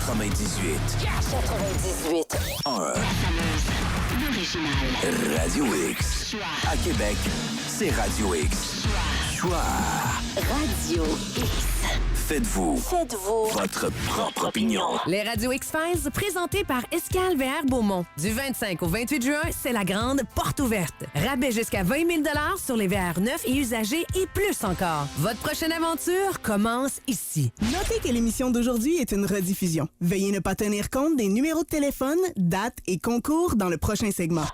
98. 1. L'original. Radio X. À Québec, c'est Radio X. Choix. Radio X. Faites-vous votre propre opinion. Les Radio X-Files, présentés par Escale VR Beaumont. Du 25 au 28 juin, c'est la grande porte ouverte. Rabais jusqu'à 20 000 $ sur les VR neufs et usagés et plus encore. Votre prochaine aventure commence ici. Notez que l'émission d'aujourd'hui est une rediffusion. Veuillez ne pas tenir compte des numéros de téléphone, dates et concours dans le prochain segment.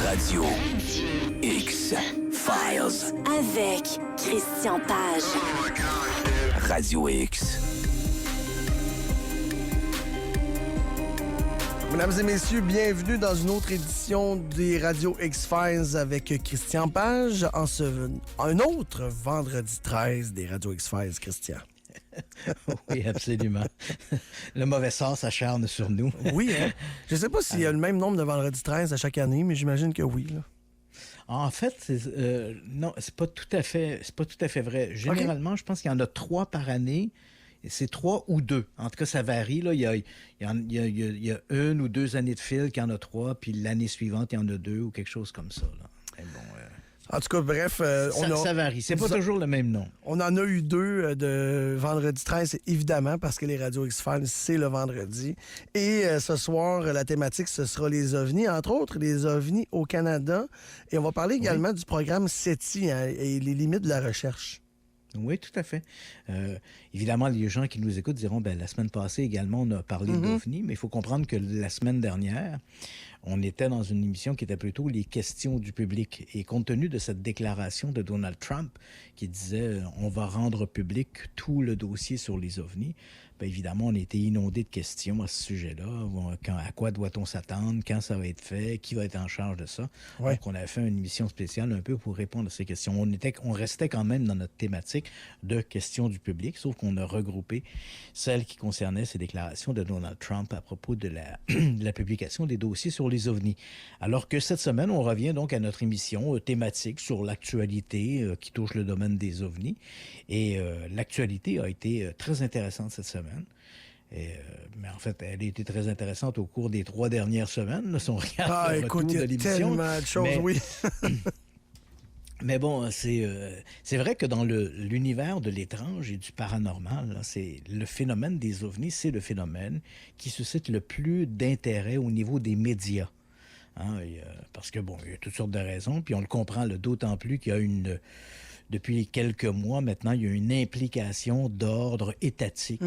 Radio X Files. Avec Christian Page. Radio X. Mesdames et messieurs, bienvenue dans une autre édition des Radio X-Files avec Christian Page un autre vendredi 13 des Radio X-Files, Christian. Oui, absolument. Le mauvais sort s'acharne sur nous. Oui, hein? Je ne sais pas s'il y a le même nombre de vendredi 13 à chaque année, mais j'imagine que oui. Là. En fait, non, c'est pas tout à fait vrai. Généralement, Je pense qu'il y en a 3 par année. C'est 3 ou 2. En tout cas, ça varie. Là. Il y a 1 ou 2 années de fil qu'il y en a 3, puis l'année suivante, il y en a 2 ou quelque chose comme ça. Là. Mais bon, en tout cas, bref... ça varie. C'est pas toujours le même nom. On en a eu 2 de vendredi 13, évidemment, parce que les Radio X-Files, c'est le vendredi. Et ce soir, la thématique, ce sera les ovnis, entre autres les ovnis au Canada. Et on va parler également du programme SETI et les limites de la recherche. Oui, tout à fait. Évidemment, les gens qui nous écoutent diront, la semaine passée également, on a parlé d'OVNI, mais il faut comprendre que la semaine dernière, on était dans une émission qui était plutôt les questions du public. Et compte tenu de cette déclaration de Donald Trump qui disait on va rendre public tout le dossier sur les ovnis, évidemment, on a été inondé de questions à ce sujet-là. À quoi doit-on s'attendre? Quand ça va être fait? Qui va être en charge de ça? Ouais. Donc, on a fait une émission spéciale un peu pour répondre à ces questions. On restait quand même dans notre thématique de questions du public, sauf qu'on a regroupé celles qui concernaient ces déclarations de Donald Trump à propos de la publication des dossiers sur les ovnis. Alors que cette semaine, on revient donc à notre émission thématique sur l'actualité qui touche le domaine des ovnis. Et l'actualité a été très intéressante cette semaine. Mais en fait, elle a été très intéressante au cours des 3 dernières semaines, là, si on regarde le retour de l'émission. Il y a tellement de choses, oui. Mais bon, c'est vrai que dans l'univers de l'étrange et du paranormal, là, c'est le phénomène des ovnis, c'est le phénomène qui suscite le plus d'intérêt au niveau des médias. Hein, parce que, il y a toutes sortes de raisons, puis on le comprend d'autant plus qu'il y a depuis quelques mois maintenant, il y a une implication d'ordre étatique.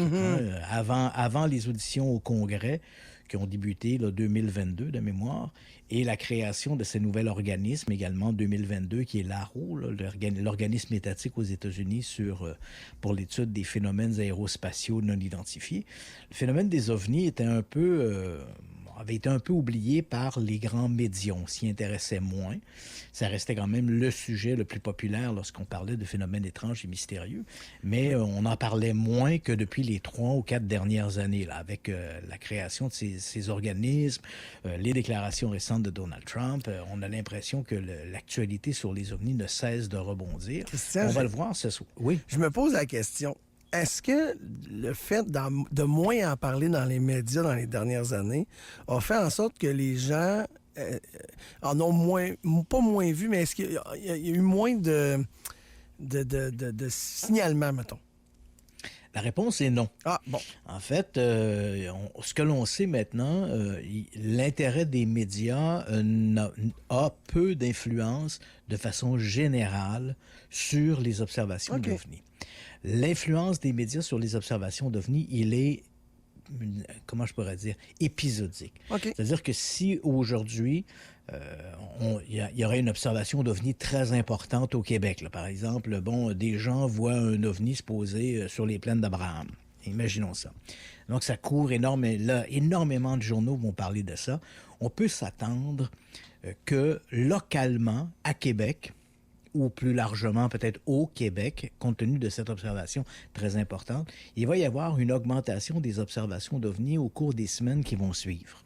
Avant les auditions au Congrès, qui ont débuté en 2022 de mémoire, et la création de ce nouvel organisme également en 2022, qui est l'ARO, l'organisme étatique aux États-Unis pour l'étude des phénomènes aérospatiaux non identifiés. Le phénomène des ovnis avait été un peu oublié par les grands médias. On s'y intéressait moins. Ça restait quand même le sujet le plus populaire lorsqu'on parlait de phénomènes étranges et mystérieux. Mais on en parlait moins que depuis les 3 ou 4 dernières années, là, avec la création de ces organismes, les déclarations récentes de Donald Trump. On a l'impression que l'actualité sur les ovnis ne cesse de rebondir. Christian, on va le voir ce soir. Oui. Je me pose la question. Est-ce que le fait de moins en parler dans les médias dans les dernières années a fait en sorte que les gens en ont pas moins vu, mais est-ce qu'il y a eu moins de signalements, mettons? La réponse est non. Ah, bon. En fait, ce que l'on sait maintenant, l'intérêt des médias a peu d'influence de façon générale sur les observations d'OVNI. L'influence des médias sur les observations d'OVNI, il est, comment je pourrais dire, épisodique. C'est-à-dire que si aujourd'hui, il y aurait une observation d'OVNI très importante au Québec, là, par exemple, des gens voient un OVNI se poser sur les plaines d'Abraham. Imaginons ça. Donc, ça court énormément de journaux vont parler de ça. On peut s'attendre que localement, à Québec, ou plus largement peut-être au Québec, compte tenu de cette observation très importante, il va y avoir une augmentation des observations d'OVNI au cours des semaines qui vont suivre.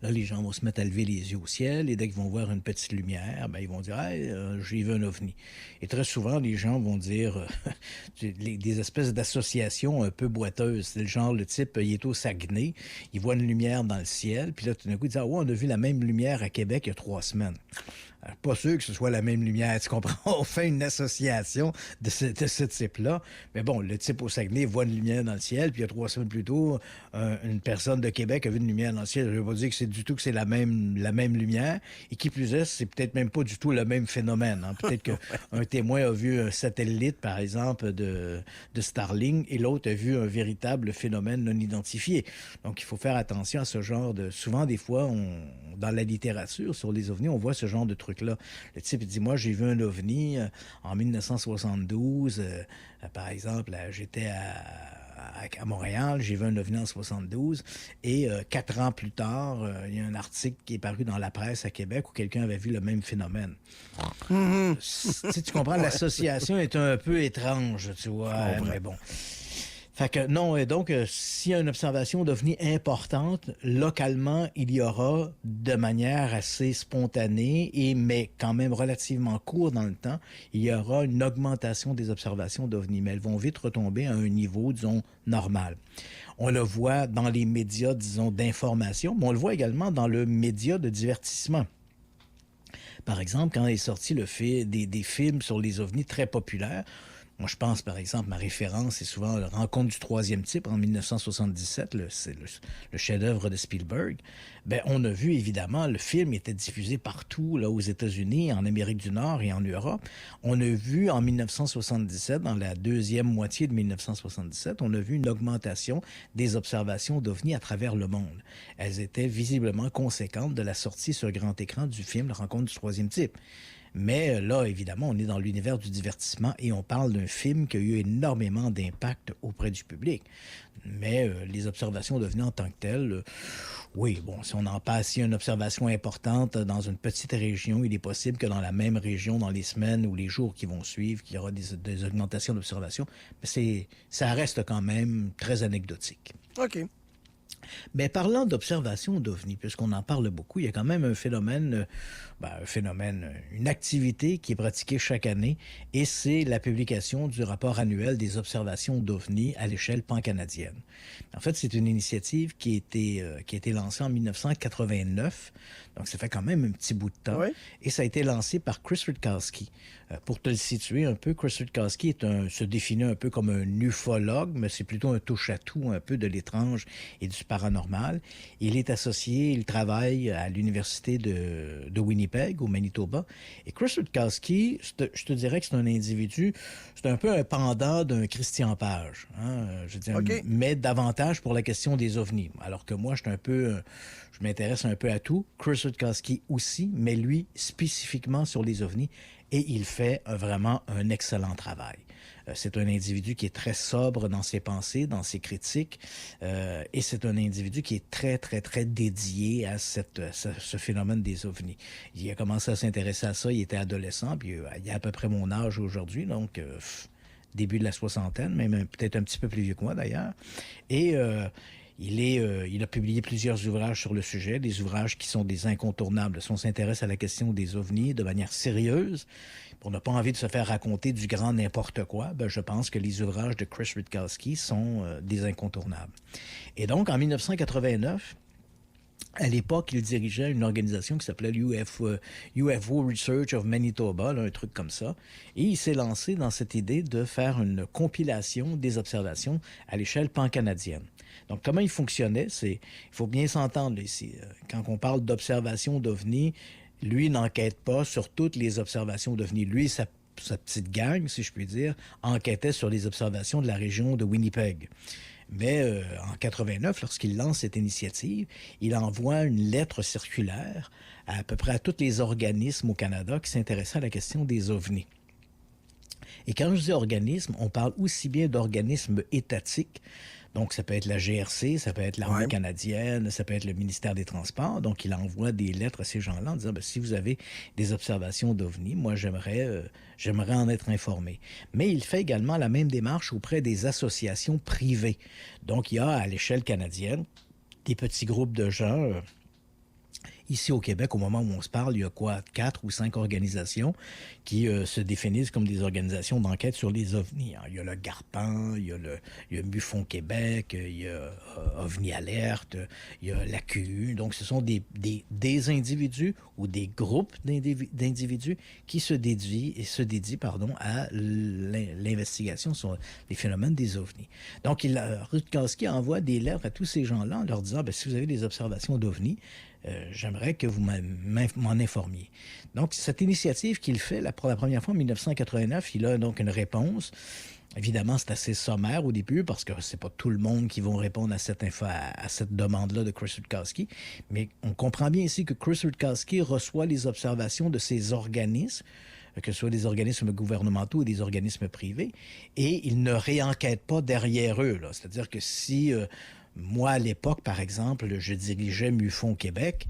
Là, les gens vont se mettre à lever les yeux au ciel et dès qu'ils vont voir une petite lumière, ben, ils vont dire « Hey, j'ai vu un ovni ». Et très souvent, les gens vont dire des espèces d'associations un peu boiteuses. C'est le genre, le type, il est au Saguenay, il voit une lumière dans le ciel, puis là, tout d'un coup, il dit « Ah ouais, on a vu la même lumière à Québec il y a 3 semaines ». Pas sûr que ce soit la même lumière, tu comprends? On fait une association de ce type-là. Mais bon, le type au Saguenay voit une lumière dans le ciel, puis il y a 3 semaines plus tôt, une personne de Québec a vu une lumière dans le ciel. Je ne veux pas dire que c'est du tout que c'est la même lumière. Et qui plus est, c'est peut-être même pas du tout le même phénomène. Hein. Peut-être qu'un témoin a vu un satellite, par exemple, de Starlink, et l'autre a vu un véritable phénomène non identifié. Donc, il faut faire attention à ce genre de... Souvent, des fois, dans la littérature sur les ovnis, on voit ce genre de truc-là. Le type dit, moi, j'ai vu un ovni en 1972. Par exemple, j'étais à Montréal, j'ai vu un ovni en 72. Et 4 ans plus tard, il y a un article qui est paru dans la presse à Québec où quelqu'un avait vu le même phénomène. Tu comprends, l'association est un peu étrange, tu vois. Mais bon... Fait que non, et donc, s'il y a une observation d'OVNI importante, localement, il y aura, de manière assez spontanée, mais quand même relativement court dans le temps, il y aura une augmentation des observations d'OVNI, mais elles vont vite retomber à un niveau, disons, normal. On le voit dans les médias, disons, d'information, mais on le voit également dans le média de divertissement. Par exemple, quand est sorti des films sur les ovnis très populaires, moi, je pense, par exemple, ma référence, c'est souvent la Rencontre du troisième type en 1977, c'est le chef-d'œuvre de Spielberg. Ben, on a vu, évidemment, le film était diffusé partout, là, aux États-Unis, en Amérique du Nord et en Europe. On a vu, en 1977, dans la deuxième moitié de 1977, on a vu une augmentation des observations d'OVNI à travers le monde. Elles étaient visiblement conséquentes de la sortie sur grand écran du film La Rencontre du troisième type. Mais là, évidemment, on est dans l'univers du divertissement et on parle d'un film qui a eu énormément d'impact auprès du public. Mais les observations d'OVNI en tant que telles, oui, bon, si on en passe, s'il y a une observation importante dans une petite région, il est possible que dans la même région, dans les semaines ou les jours qui vont suivre, qu'il y aura des augmentations d'observation. Mais ça reste quand même très anecdotique. OK. Mais parlant d'observation d'OVNI, puisqu'on en parle beaucoup, il y a quand même un phénomène, une activité qui est pratiquée chaque année, et c'est la publication du rapport annuel des observations d'OVNI à l'échelle pan-canadienne. En fait, c'est une initiative qui a été lancée en 1989, donc ça fait quand même un petit bout de temps, oui. Et ça a été lancé par Chris Rutkowski. Pour te le situer un peu, Chris Rutkowski se définit un peu comme un ufologue, mais c'est plutôt un touche-à-tout un peu de l'étrange et du paranormal. Il travaille à l'université de Winnipeg, au Manitoba. Et Chris Rutkowski, je te dirais que c'est un individu, c'est un peu un pendant d'un Christian Page, hein, je veux dire, okay. Mais davantage pour la question des ovnis. Alors que moi, je m'intéresse un peu à tout. Chris Rutkowski aussi, mais lui, spécifiquement sur les ovnis. Et il fait vraiment un excellent travail. C'est un individu qui est très sobre dans ses pensées, dans ses critiques, et c'est un individu qui est très, très, très dédié à ce phénomène des ovnis. Il a commencé à s'intéresser à ça, il était adolescent, puis il a à peu près mon âge aujourd'hui, donc début de la soixantaine, même peut-être un petit peu plus vieux que moi d'ailleurs. Et il a publié plusieurs ouvrages sur le sujet, des ouvrages qui sont des incontournables. Si on s'intéresse à la question des ovnis de manière sérieuse, pour ne pas envie de se faire raconter du grand n'importe quoi, je pense que les ouvrages de Chris Rutkowski sont des incontournables. Et donc, en 1989, à l'époque, il dirigeait une organisation qui s'appelait UFO Research of Manitoba, là, un truc comme ça. Et il s'est lancé dans cette idée de faire une compilation des observations à l'échelle pan-canadienne. Donc, comment il fonctionnait? Il faut bien s'entendre ici. Quand on parle d'observation d'OVNI, lui n'enquête pas sur toutes les observations d'OVNI. Lui, sa petite gang, si je puis dire, enquêtait sur les observations de la région de Winnipeg. Mais en 89, lorsqu'il lance cette initiative, il envoie une lettre circulaire à peu près à tous les organismes au Canada qui s'intéressaient à la question des ovnis. Et quand je dis organismes, on parle aussi bien d'organismes étatiques. Donc, ça peut être la GRC, ça peut être l'Armée canadienne, ça peut être le ministère des Transports. Donc, il envoie des lettres à ces gens-là en disant, si vous avez des observations d'OVNI, moi, j'aimerais en être informé. Mais il fait également la même démarche auprès des associations privées. Donc, il y a à l'échelle canadienne des petits groupes de gens ici au Québec, au moment où on se parle, il y a 4 ou 5 organisations qui se définissent comme des organisations d'enquête sur les ovnis. Il y a le GARPAN, il y a MUFON Québec, il y a OVNI Alerte, il y a l'AQU. Donc, ce sont des individus ou des groupes d'individus qui se dédient à l'investigation sur les phénomènes des ovnis. Donc, Rutkowski envoie des lettres à tous ces gens-là en leur disant, si vous avez des observations d'ovnis, j'aimerais que vous m'en informiez. Donc, cette initiative qu'il fait pour la première fois en 1989, il a donc une réponse. Évidemment, c'est assez sommaire au début parce que c'est pas tout le monde qui va répondre à cette demande-là de Chris Rutkowski. Mais on comprend bien ici que Chris Rutkowski reçoit les observations de ces organismes, que ce soit des organismes gouvernementaux ou des organismes privés, et il ne réenquête pas derrière eux. C'est-à-dire que si... moi, à l'époque, par exemple, je dirigeais MUFON Québec,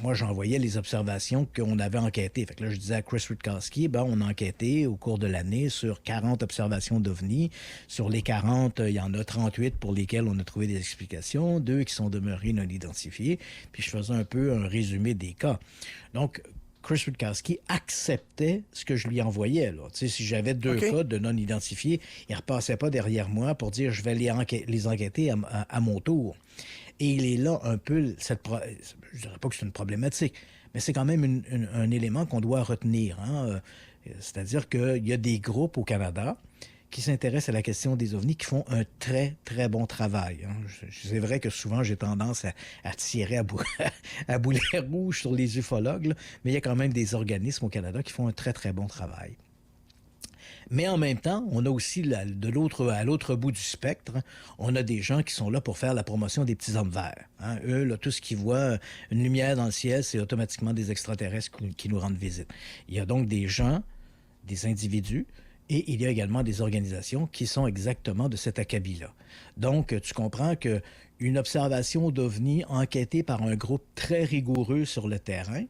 moi, j'envoyais les observations qu'on avait enquêtées. Fait que là, je disais à Chris Rutkowski, on a enquêté au cours de l'année sur 40 observations d'OVNI. Sur les 40, il y en a 38 pour lesquelles on a trouvé des explications, 2 qui sont demeurées non identifiées. Puis je faisais un peu un résumé des cas. Donc, Chris Rutkowski acceptait ce que je lui envoyais. Si j'avais 2 cas de non identifiés, il ne repassait pas derrière moi pour dire je vais les enquêter à mon tour. Et il est là un peu, je ne dirais pas que c'est une problématique, mais c'est quand même un élément qu'on doit retenir. C'est-à-dire qu'il y a des groupes au Canada qui s'intéressent à la question des ovnis, qui font un très, très bon travail. C'est vrai que souvent, j'ai tendance à tirer à boulet rouge sur les ufologues, mais il y a quand même des organismes au Canada qui font un très, très bon travail. Mais en même temps, on a aussi, à l'autre bout du spectre, on a des gens qui sont là pour faire la promotion des petits hommes verts. Eux, tout ce qu'ils voient, une lumière dans le ciel, c'est automatiquement des extraterrestres qui nous rendent visite. Il y a donc des gens, des individus, et il y a également des organisations qui sont exactement de cet acabit-là. Donc, tu comprends qu'une observation d'OVNI enquêtée par un groupe très rigoureux sur le terrain,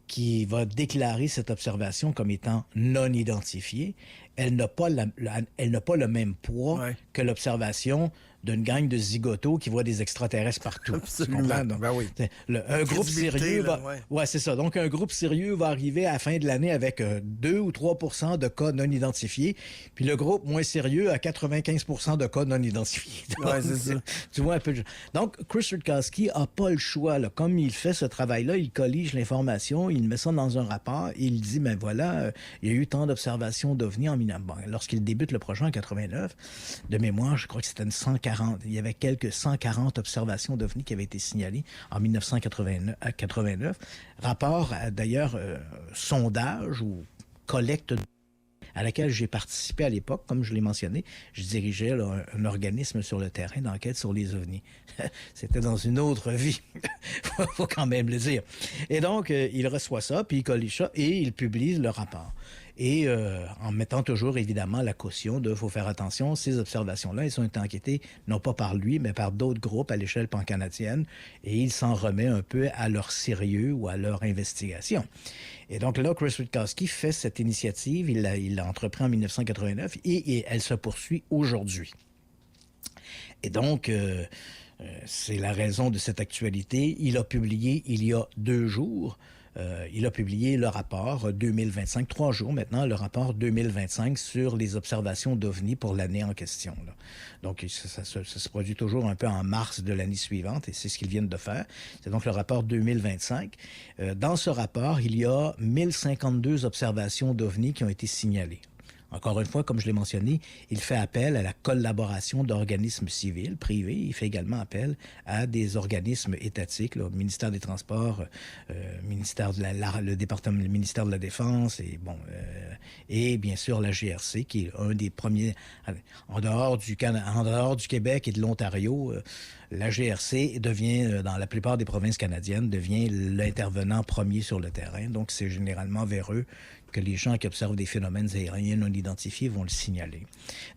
qui va déclarer cette observation comme étant non identifiée, elle n'a pas le même poids que l'observation d'une gang de zigotos qui voit des extraterrestres partout. Absolument. Oui. Un groupe sérieux va... Ouais, c'est ça. Donc, un groupe sérieux va arriver à la fin de l'année avec 2 ou 3 % de cas non identifiés, puis le groupe moins sérieux a 95 % de cas non identifiés. Donc, c'est ça. Tu vois un peu... Donc, Chris Rutkowski n'a pas le choix. Comme il fait ce travail-là, il collige l'information, il met ça dans un rapport, et il dit, voilà, il y a eu tant d'observations d'OVNI en 19... lorsqu'il débute le projet en 89, de mémoire, je crois que c'était il y avait quelques 140 observations d'OVNI qui avaient été signalées en 1989. Rapport, d'ailleurs, sondage ou collecte à laquelle j'ai participé à l'époque, comme je l'ai mentionné. Je dirigeais un organisme sur le terrain d'enquête sur les ovnis. C'était dans une autre vie, faut quand même le dire. Et donc, il reçoit ça, puis il collige ça, et il publie le rapport. Et en mettant toujours, évidemment, la caution de « faut faire attention, ces observations-là, elles ont été enquêtées non pas par lui, mais par d'autres groupes à l'échelle pan-canadienne, et il s'en remet un peu à leur sérieux ou à leur investigation. » Et donc là, Chris Rutkowski fait cette initiative, il l'a entrepris en 1989, et elle se poursuit aujourd'hui. Et donc... c'est la raison de cette actualité. Il a publié, il y a 2 jours, il a publié le rapport 2025, 3 jours maintenant, le rapport 2025 sur les observations d'OVNI pour l'année en question. Là. Donc, ça se produit toujours un peu en mars de l'année suivante, et c'est ce qu'ils viennent de faire. C'est donc le rapport 2025. Dans ce rapport, il y a 1052 observations d'OVNI qui ont été signalées. Encore une fois, comme je l'ai mentionné, il fait appel à la collaboration d'organismes civils, privés. Il fait également appel à des organismes étatiques, le ministère des Transports, ministère de le département, le ministère de la Défense, et bien sûr la GRC, qui est un des premiers en dehors du Québec et de l'Ontario. La GRC devient, dans la plupart des provinces canadiennes, devient l'intervenant premier sur le terrain. Donc, c'est généralement vers eux que les gens qui observent des phénomènes aériens non identifiés vont le signaler.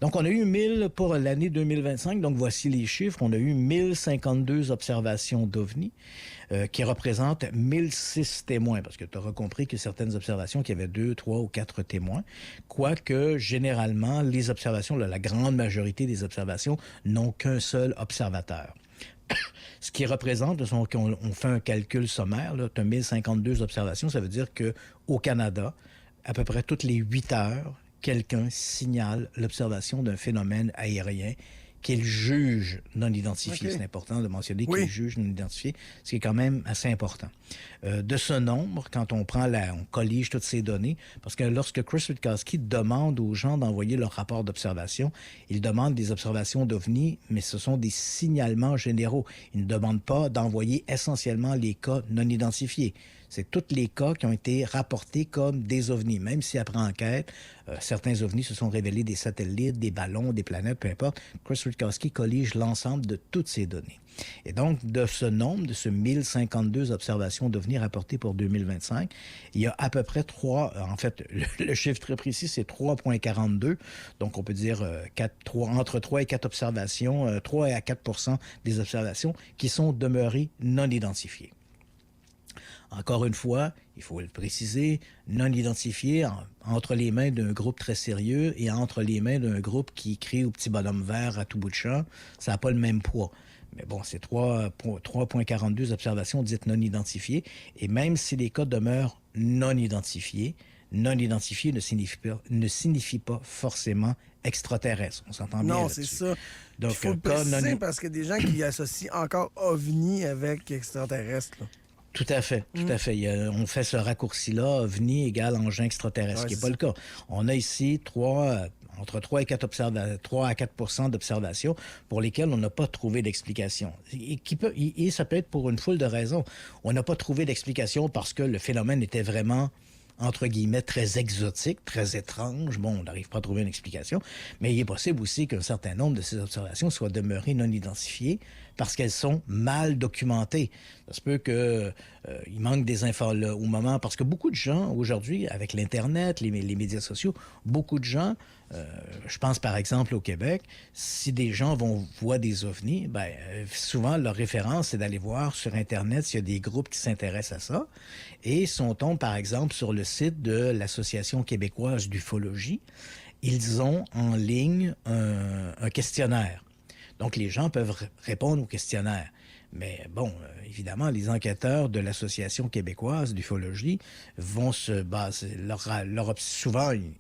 Donc, on a eu 1000 pour l'année 2025. Donc, voici les chiffres. On a eu 1052 observations d'OVNI qui représentent 1006 témoins. Parce que tu auras compris que certaines observations, qu'il y avait 2, 3 ou 4 témoins. Quoique, généralement, les observations, la grande majorité des observations n'ont qu'un seul observateur. Ce qui représente, on fait un calcul sommaire, tu as 1052 observations, ça veut dire qu'au Canada, à peu près toutes les 8 heures, quelqu'un signale l'observation d'un phénomène aérien qu'il juge non identifié. Okay. C'est important de mentionner qu'il juge non identifié, ce qui est quand même assez important. De ce nombre, quand on collige toutes ces données, parce que lorsque Chris Witkowski demande aux gens d'envoyer leur rapport d'observation, il demande des observations d'OVNI, mais ce sont des signalements généraux. Il ne demande pas d'envoyer essentiellement les cas non identifiés. C'est tous les cas qui ont été rapportés comme des ovnis, même si après enquête, certains ovnis se sont révélés des satellites, des ballons, des planètes, peu importe. Chris Witkowski collige l'ensemble de toutes ces données. Et donc, de ce nombre, de ce 1052 observations d'ovnis rapportées pour 2025, il y a à peu près le chiffre très précis, c'est 3,42. Donc, on peut dire entre 3 et 4 observations, 3 à 4 % des observations qui sont demeurées non identifiées. Encore une fois, il faut le préciser, non identifié entre les mains d'un groupe très sérieux et entre les mains d'un groupe qui crie au petit bonhomme vert à tout bout de champ, ça n'a pas le même poids. Mais bon, c'est 3,42 observations dites non identifiées. Et même si les cas demeurent non identifiés ne signifie pas forcément extraterrestre. On s'entend bien là-dessus. Non, c'est ça. Donc, il faut le préciser parce qu'il y a des gens qui associent encore OVNI avec extraterrestre. Là. Tout à fait, tout à fait. On fait ce raccourci-là, OVNI égale engin extraterrestre, ce qui n'est pas le cas. On a ici entre 3 à 4 % d'observations pour lesquelles on n'a pas trouvé d'explication. Et ça peut être pour une foule de raisons. On n'a pas trouvé d'explication parce que le phénomène était vraiment, entre guillemets, très exotique, très étrange. Bon, on n'arrive pas à trouver une explication. Mais il est possible aussi qu'un certain nombre de ces observations soient demeurées non identifiées parce qu'elles sont mal documentées. Ça se peut qu'il manque des infos au moment... Parce que beaucoup de gens, aujourd'hui, avec l'Internet, les médias sociaux, beaucoup de gens... je pense par exemple au Québec, si des gens voient des ovnis, souvent leur référence c'est d'aller voir sur Internet s'il y a des groupes qui s'intéressent à ça. Et si on tombe par exemple sur le site de l'Association québécoise d'ufologie, ils ont en ligne un questionnaire. Donc les gens peuvent répondre au questionnaire. Mais bon, évidemment, les enquêteurs de l'Association québécoise d'ufologie vont se baser... souvent, il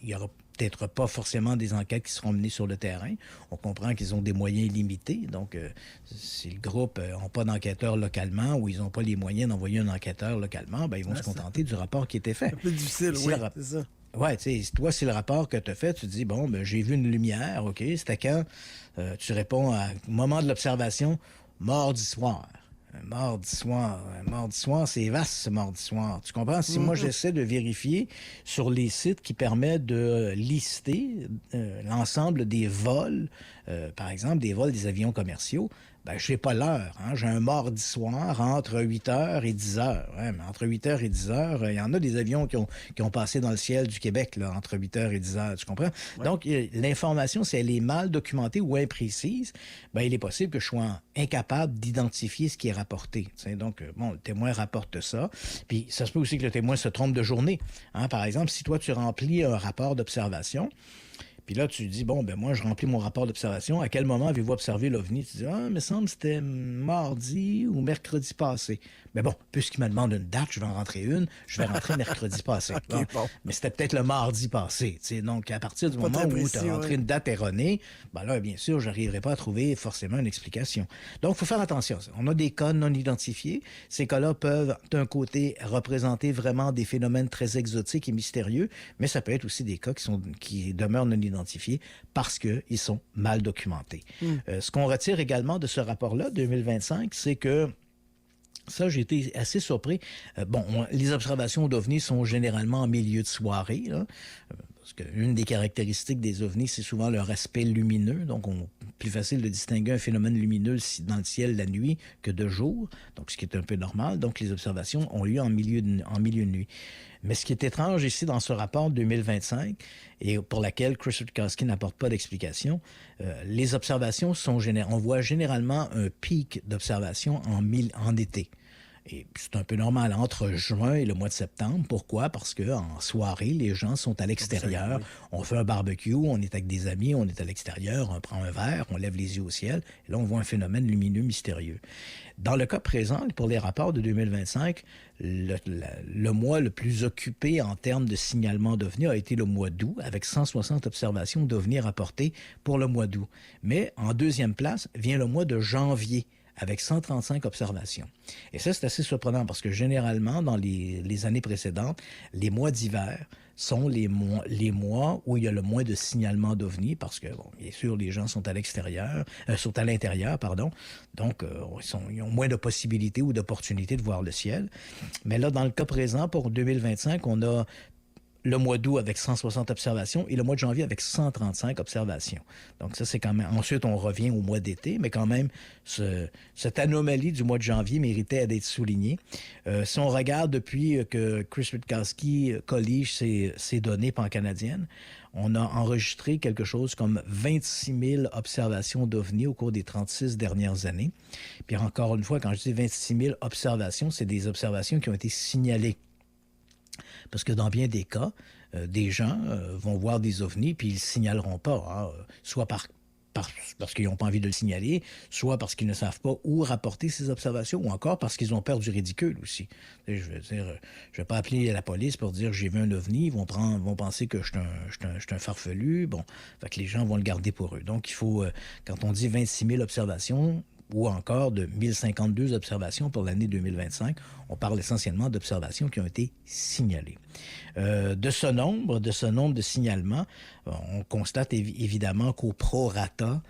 y aura peut-être pas forcément des enquêtes qui seront menées sur le terrain. On comprend qu'ils ont des moyens limités. Donc, si le groupe n'a pas d'enquêteur localement ou ils n'ont pas les moyens d'envoyer un enquêteur localement, ils vont se contenter du rapport qui était fait. C'est un peu difficile, c'est ça. Oui, tu sais, toi, c'est le rapport que tu as fait. Tu te dis, j'ai vu une lumière, OK, c'était quand? Tu réponds au moment de l'observation, mardi soir. Mardi soir, c'est vaste, ce mardi soir. Tu comprends? Si moi, j'essaie de vérifier sur les sites qui permettent de lister l'ensemble des vols, par exemple, des vols des avions commerciaux, je n'ai pas l'heure. Hein? J'ai un mardi soir entre 8h et 10h. Ouais, mais entre 8h et 10h, il y en a des avions qui ont passé dans le ciel du Québec là, entre 8h et 10h. Tu comprends? Ouais. Donc, l'information, si elle est mal documentée ou imprécise, il est possible que je sois incapable d'identifier ce qui est rapporté. T'sais? Donc, le témoin rapporte ça. Puis, ça se peut aussi que le témoin se trompe de journée. Hein? Par exemple, si toi, tu remplis un rapport d'observation, puis là, tu dis, moi, je remplis mon rapport d'observation. À quel moment avez-vous observé l'OVNI? Tu dis, il me semble que c'était mardi ou mercredi passé. Mais bon, puisqu'il me demande une date, je vais en rentrer une. Je vais rentrer mercredi passé. Okay, bon. Mais c'était peut-être le mardi passé. T'sais. Donc, à partir du moment où tu as rentré une date erronée, là, bien sûr, je n'arriverai pas à trouver forcément une explication. Donc, il faut faire attention. On a des cas non identifiés. Ces cas-là peuvent, d'un côté, représenter vraiment des phénomènes très exotiques et mystérieux, mais ça peut être aussi des cas qui demeurent non identifiés parce qu'ils sont mal documentés. Ce qu'on retire également de ce rapport-là, 2025, c'est que ça, j'ai été assez surpris. Les observations d'OVNI sont généralement en milieu de soirée, là, parce qu'une des caractéristiques des OVNI, c'est souvent leur aspect lumineux. Donc, plus facile de distinguer un phénomène lumineux dans le ciel la nuit que de jour, donc ce qui est un peu normal. Donc, les observations ont lieu en milieu de nuit. Mais ce qui est étrange ici dans ce rapport 2025, et pour laquelle Chris Witkowski n'apporte pas d'explication, les observations on voit généralement un pic d'observation en été. Et c'est un peu normal entre juin et le mois de septembre. Pourquoi? Parce qu'en soirée, les gens sont à l'extérieur. On fait un barbecue, on est avec des amis, on est à l'extérieur, on prend un verre, on lève les yeux au ciel. Et là, on voit un phénomène lumineux mystérieux. Dans le cas présent, pour les rapports de 2025, le mois le plus occupé en termes de signalement d'OVNI a été le mois d'août, avec 160 observations d'OVNI rapportées pour le mois d'août. Mais en deuxième place vient le mois de janvier, avec 135 observations. Et ça, c'est assez surprenant parce que généralement, dans les années précédentes, les mois d'hiver sont les mois où il y a le moins de signalement d'OVNI parce que, bon, bien sûr, les gens sont à l'intérieur, donc ils ont moins de possibilités ou d'opportunités de voir le ciel. Mais là, dans le cas présent, pour 2025, on a le mois d'août avec 160 observations et le mois de janvier avec 135 observations. Donc ça, c'est quand même... Ensuite, on revient au mois d'été, mais quand même, cette anomalie du mois de janvier méritait d'être soulignée. Si on regarde depuis que Chris Witkowski collige ses données pan-canadiennes, on a enregistré quelque chose comme 26 000 observations d'OVNI au cours des 36 dernières années. Puis encore une fois, quand je dis 26 000 observations, c'est des observations qui ont été signalées. Parce que dans bien des cas, des gens vont voir des ovnis puis ils ne signaleront pas, soit parce qu'ils n'ont pas envie de le signaler, soit parce qu'ils ne savent pas où rapporter ces observations, ou encore parce qu'ils ont peur du ridicule aussi. Je veux dire, je vais pas appeler la police pour dire j'ai vu un ovni, ils vont penser que je suis un farfelu. Bon, fait que les gens vont le garder pour eux. Donc il faut, quand on dit 26 000 observations, ou encore de 1052 observations pour l'année 2025. On parle essentiellement d'observations qui ont été signalées. De ce nombre de signalements, on constate évidemment qu'au prorata,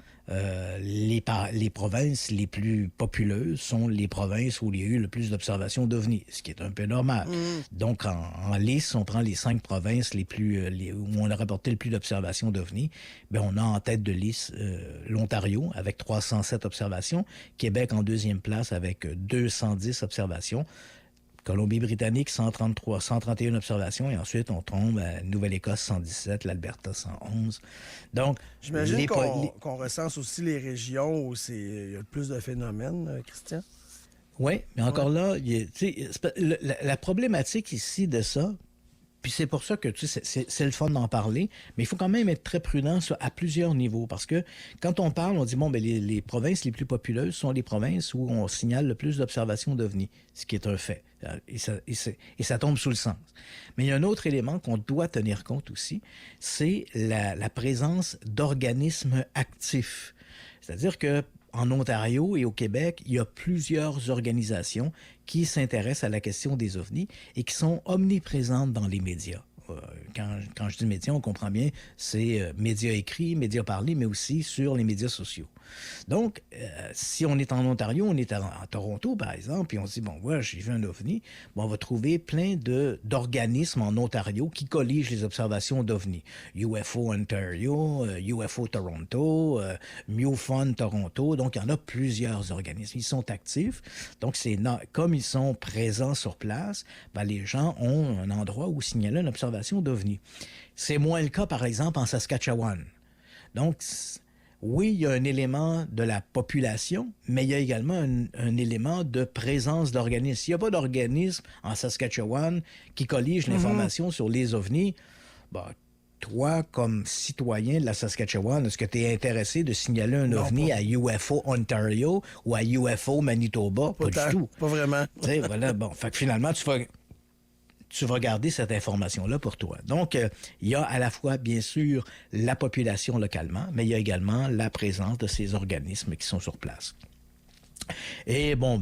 les provinces les plus populeuses sont les provinces où il y a eu le plus d'observations d'OVNI, ce qui est un peu normal. Donc, en liste, on prend les 5 provinces où on a rapporté le plus d'observations d'OVNI. Bien, on a en tête de liste l'Ontario avec 307 observations, Québec en deuxième place avec 210 observations, Colombie-Britannique, 131 observations, et ensuite, on tombe à Nouvelle-Écosse, 117, l'Alberta, 111. Donc, j'imagine qu'on recense aussi les régions où il y a le plus de phénomènes, Christian? Oui, mais encore là, la problématique ici de ça, puis c'est pour ça que c'est le fun d'en parler, mais il faut quand même être très prudent à plusieurs niveaux, parce que quand on parle, on dit, bon, ben les provinces les plus populeuses sont les provinces où on signale le plus d'observations d'OVNI, ce qui est un fait, et ça tombe sous le sens. Mais il y a un autre élément qu'on doit tenir compte aussi, c'est la présence d'organismes actifs. C'est-à-dire que en Ontario et au Québec, il y a plusieurs organisations qui s'intéressent à la question des ovnis et qui sont omniprésentes dans les médias. Quand je dis médias, on comprend bien, c'est médias écrits, médias parlés, mais aussi sur les médias sociaux. Donc, si on est en Ontario, on est à Toronto, par exemple, puis on se dit, bon, voilà, j'ai vu un ovni, bon, on va trouver plein d'organismes en Ontario qui colligent les observations d'ovnis. UFO Ontario, UFO Toronto, MUFON Toronto, donc il y en a plusieurs organismes. Ils sont actifs, donc comme ils sont présents sur place, ben, les gens ont un endroit où signaler une observation d'ovni. C'est moins le cas, par exemple, en Saskatchewan. Donc, oui, il y a un élément de la population, mais il y a également un élément de présence d'organismes. S'il n'y a pas d'organisme en Saskatchewan qui collige l'information sur les ovnis, ben, toi, comme citoyen de la Saskatchewan, est-ce que tu es intéressé de signaler un ovni à UFO Ontario ou à UFO Manitoba? Pas du tout. Pas vraiment. Voilà, bon, fait que finalement, tu vas garder cette information-là pour toi. Donc, il y a à la fois, bien sûr, la population localement, mais il y a également la présence de ces organismes qui sont sur place. Et bon,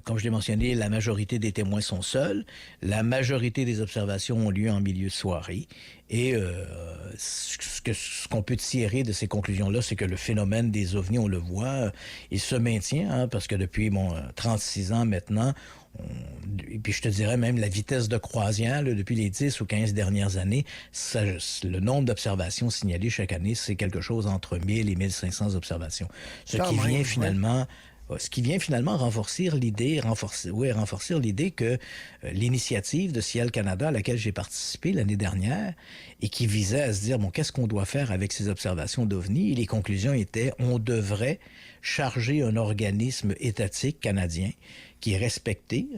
comme je l'ai mentionné, la majorité des témoins sont seuls. La majorité des observations ont lieu en milieu de soirée. Et ce qu'on peut tirer de ces conclusions-là, c'est que le phénomène des ovnis, on le voit, il se maintient, parce que depuis 36 ans maintenant, et puis je te dirais même la vitesse de croisière, là, depuis les 10 ou 15 dernières années, le nombre d'observations signalées chaque année, c'est quelque chose entre 1000 et 1500 observations. Ce qui vient finalement renforcer l'idée que l'initiative de Ciel Canada, à laquelle j'ai participé l'année dernière, et qui visait à se dire, bon, qu'est-ce qu'on doit faire avec ces observations d'OVNI? Et les conclusions étaient, on devrait charger un organisme étatique canadien qui est respecté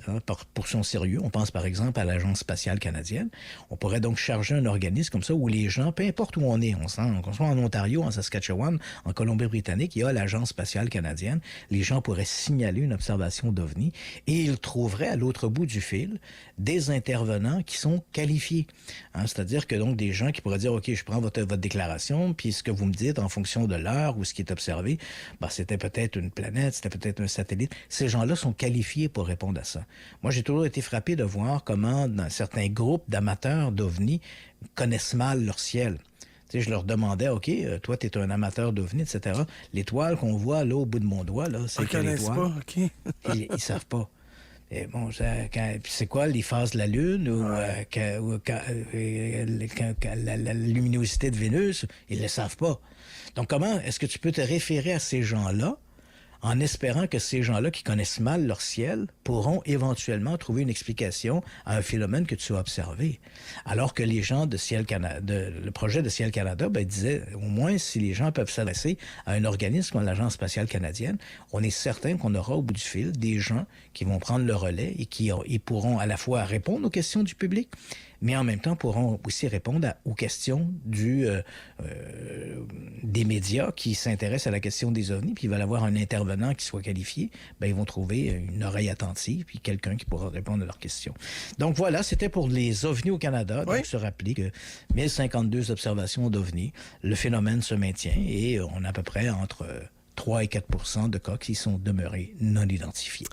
pour son sérieux. On pense par exemple à l'Agence spatiale canadienne. On pourrait donc charger un organisme comme ça où les gens, peu importe où on est, qu'on soit en Ontario, en Saskatchewan, en Colombie-Britannique, il y a l'Agence spatiale canadienne. Les gens pourraient signaler une observation d'OVNI et ils trouveraient à l'autre bout du fil des intervenants qui sont qualifiés. C'est-à-dire que donc des gens qui pourraient dire, OK, je prends votre déclaration, puis ce que vous me dites en fonction de l'heure ou ce qui est observé, c'était peut-être une planète, c'était peut-être un satellite. Ces gens-là sont qualifiés pour répondre à ça. Moi, j'ai toujours été frappé de voir comment dans certains groupes d'amateurs d'OVNI connaissent mal leur ciel. Tu sais, je leur demandais, OK, toi, tu es un amateur d'OVNI, etc. L'étoile qu'on voit là au bout de mon doigt, là, c'est quelle étoile? Pas, OK. Ils savent pas. Et bon, c'est quoi les phases de la Lune ou la luminosité de Vénus? Ils le savent pas. Donc, comment est-ce que tu peux te référer à ces gens-là en espérant que ces gens-là qui connaissent mal leur ciel pourront éventuellement trouver une explication à un phénomène que tu as observé. Alors que les gens de le projet de Ciel Canada disaient, au moins, si les gens peuvent s'adresser à un organisme comme l'Agence spatiale canadienne, on est certain qu'on aura au bout du fil des gens qui vont prendre le relais et qui pourront à la fois répondre aux questions du public, mais en même temps pourront aussi répondre aux questions des médias qui s'intéressent à la question des OVNI, puis ils veulent avoir un intervenant qui soit qualifié, ils vont trouver une oreille attentive, puis quelqu'un qui pourra répondre à leurs questions. Donc voilà, c'était pour les OVNI au Canada. Oui. Donc se rappeler que 1052 observations d'OVNI, le phénomène se maintient et on a à peu près entre 3 et 4 % de cas qui sont demeurés non identifiés.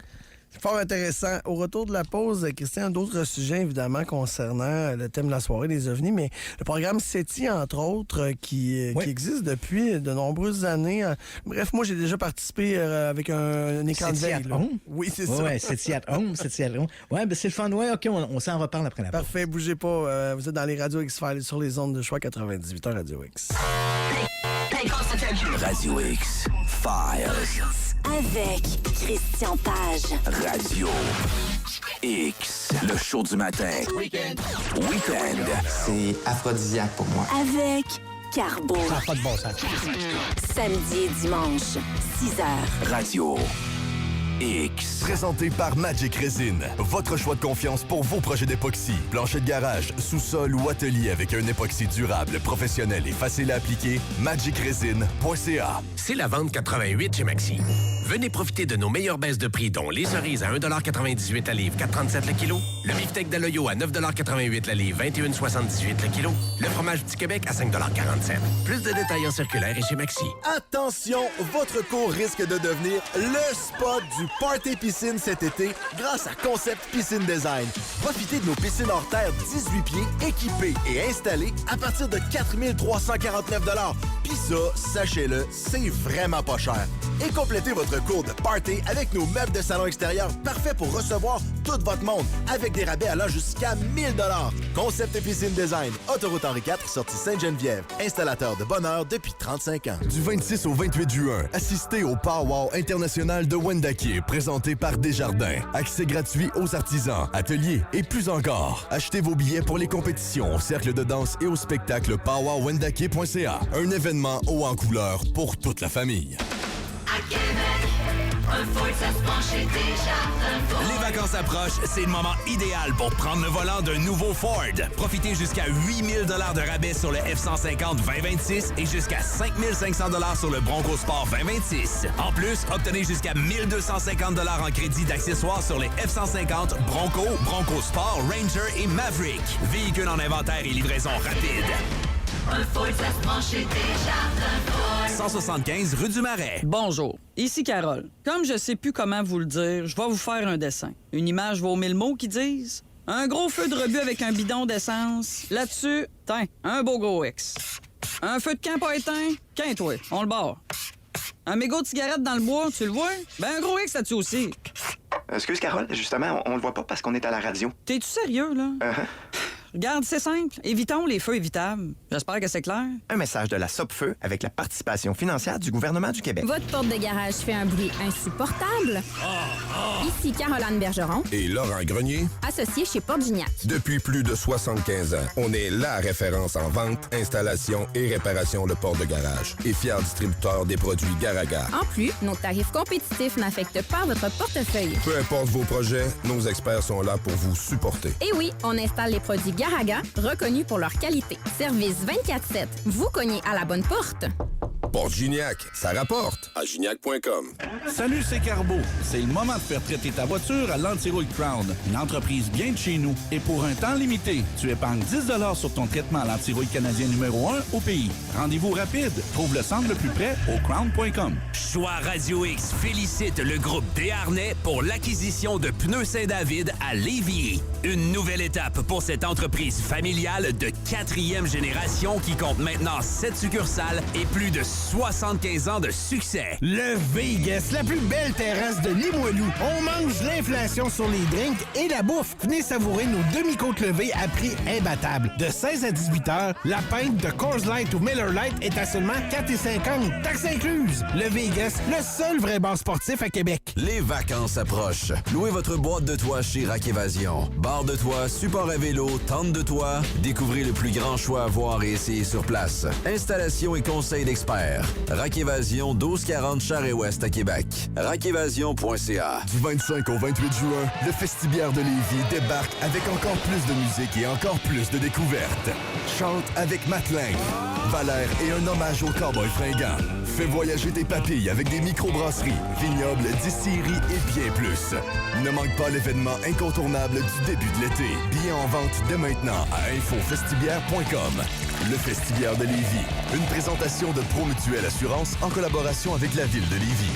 C'est fort intéressant. Au retour de la pause, Christian, d'autres sujets, évidemment, concernant le thème de la soirée des OVNI, mais le programme SETI, entre autres, qui existe depuis de nombreuses années. Bref, moi, j'ai déjà participé avec un écran de veille. Oui, c'est ça. Oui, SETI at home, SETI at home. Oui, c'est le fun. Oui, OK, on s'en reparle après la pause. Parfait, bougez pas. Vous êtes dans les Radio X-Files sur les ondes de choix 98 ans Radio X. Radio X Files. Avec Christian Page. Radio X. Le show du matin. Week-end. C'est aphrodisiaque pour moi. Avec Carbo. Ça n'a pas de bon sens. Samedi et dimanche, 6h. Radio X. Présenté par Magic Resin. Votre choix de confiance pour vos projets d'époxy. Plancher de garage, sous-sol ou atelier avec un époxy durable, professionnel et facile à appliquer. magicresin.ca. C'est la vente 88 chez Maxi. Venez profiter de nos meilleures baisses de prix, dont les cerises à 1,98 $ la livre, 4,37 le kilo. Le beefsteak d'Aloyo à 9,88 $ la livre, 21,78 le kilo. Le fromage du Québec à 5,47 $. Plus de détails en circulaire et chez Maxi. Attention, votre cours risque de devenir le spot du Party Piscine cet été grâce à Concept Piscine Design. Profitez de nos piscines hors terre 18 pieds, équipées et installées à partir de 4 349 $. Puis ça, sachez-le, c'est vraiment pas cher. Et complétez votre cours de party avec nos meubles de salon extérieur parfaits pour recevoir tout votre monde avec des rabais allant jusqu'à 1 000 $. Concept Piscine Design, Autoroute Henri IV, sortie Sainte-Geneviève. Installateur de bonheur depuis 35 ans. Du 26 au 28 juin, assistez au Pow-Wow international de Wendake, présenté par Desjardins. Accès gratuit aux artisans, ateliers et plus encore. Achetez vos billets pour les compétitions au cercle de danse et au spectacle powwowwendake.ca. Un événement haut en couleur pour toute la famille. À Québec, un Ford, ça se penche chez Desjardins. Les vacances approchent, c'est le moment idéal pour prendre le volant d'un nouveau Ford. Profitez jusqu'à 8 000 $ de rabais sur le F-150 2026 et jusqu'à 5 500 $ sur le Bronco Sport 2026. En plus, obtenez jusqu'à 1 250 $ en crédit d'accessoires sur les F-150, Bronco, Bronco Sport, Ranger et Maverick. Véhicules en inventaire et livraison rapide. Un Ford, ça se penche chez Desjardins Ford. 175 rue du Marais. Bonjour, ici Carole. Comme je sais plus comment vous le dire, je vais vous faire un dessin. Une image vaut 1000 mots qui disent un gros feu de rebut avec un bidon d'essence. Là-dessus, tiens, un beau gros X. Un feu de camp pas éteint, quinte-toi, on le barre. Un mégot de cigarette dans le bois, tu le vois? Ben un gros X là-dessus aussi. Excuse Carole, justement, on le voit pas parce qu'on est à la radio. T'es-tu sérieux, là? Regarde, c'est simple. Évitons les feux évitables. J'espère que c'est clair. Un message de la Sopfeu avec la participation financière du gouvernement du Québec. Votre porte de garage fait un bruit insupportable? Ici Caroline Bergeron. Et Laurent Grenier. Associé chez Porte Gignac. Depuis plus de 75 ans, on est la référence en vente, installation et réparation de portes de garage. Et fier distributeur des produits Garaga. En plus, nos tarifs compétitifs n'affectent pas votre portefeuille. Peu importe vos projets, nos experts sont là pour vous supporter. Et oui, on installe les produits Garaga, reconnus pour leur qualité. Service 24/7. Vous cognez à la bonne porte. Porte Gignac, ça rapporte à gignac.com. Salut, c'est Carbo. C'est le moment de faire traiter ta voiture à l'Antirouille Crown, une entreprise bien de chez nous. Et pour un temps limité, tu épargnes 10 $ sur ton traitement à l'Antirouille canadien numéro 1 au pays. Rendez-vous rapide. Trouve le centre le plus près au crown.com. Choix Radio X félicite le groupe Desharnais pour l'acquisition de Pneus Saint-David à Lévis. Une nouvelle étape pour cette entreprise familiale de 4e génération qui compte maintenant 7 succursales et plus de 75 ans de succès. Le Vegas, la plus belle terrasse de Limoilou. On mange l'inflation sur les drinks et la bouffe. Venez savourer nos demi-côtes levées à prix imbattable. De 16 à 18 heures, la pinte de Coors Light ou Miller Lite est à seulement 4,50 $, taxes incluses. Le Vegas, le seul vrai bar sportif à Québec. Les vacances approchent. Louez votre boîte de toit chez Rack Évasion. Barre de toit, support à vélo, tente de toit. Découvrez le plus grand choix à voir et essayer sur place. Installation et conseils d'experts. Rack Évasion, 1240 Charest-Ouest à Québec. rackévasion.ca. Du 25 au 28 juin, le Festibiaire de Lévis débarque avec encore plus de musique et encore plus de découvertes. Chante avec Matelin, Valère et un hommage aux cowboys fringants. Fais voyager tes papilles avec des microbrasseries, vignobles, distilleries et bien plus. Ne manque pas l'événement incontournable du début de l'été. Billets en vente dès maintenant à infofestibiaire.com. Le Festibiaire de Lévis, une présentation de Promutuelle Assurance en collaboration avec la ville de Lévis.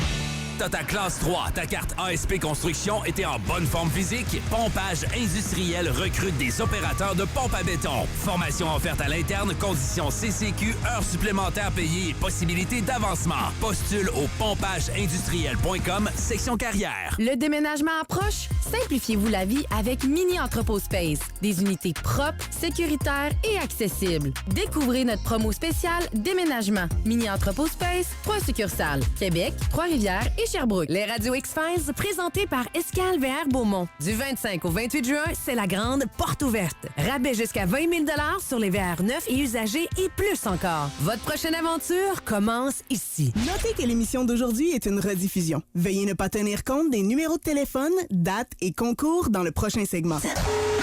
T'as ta classe 3, ta carte ASP Construction et t'es en bonne forme physique? Pompage Industriel recrute des opérateurs de pompe à béton. Formation offerte à l'interne, conditions CCQ, heures supplémentaires payées et possibilités d'avancement. Postule au pompageindustriel.com, section carrière. Le déménagement approche? Simplifiez-vous la vie avec Mini Entrepôt Space. Des unités propres, sécuritaires et accessibles. Découvrez notre promo spéciale Déménagement. Mini Entrepôt Space, 3 succursales. Québec, Trois-Rivières et Sherbrooke. Les Radio X-Files, présentés par Escale VR Beaumont. Du 25 au 28 juin, c'est la grande porte ouverte. Rabais jusqu'à 20 000 $ sur les VR neufs et usagés et plus encore. Votre prochaine aventure commence ici. Notez que l'émission d'aujourd'hui est une rediffusion. Veuillez ne pas tenir compte des numéros de téléphone, dates et concours dans le prochain segment.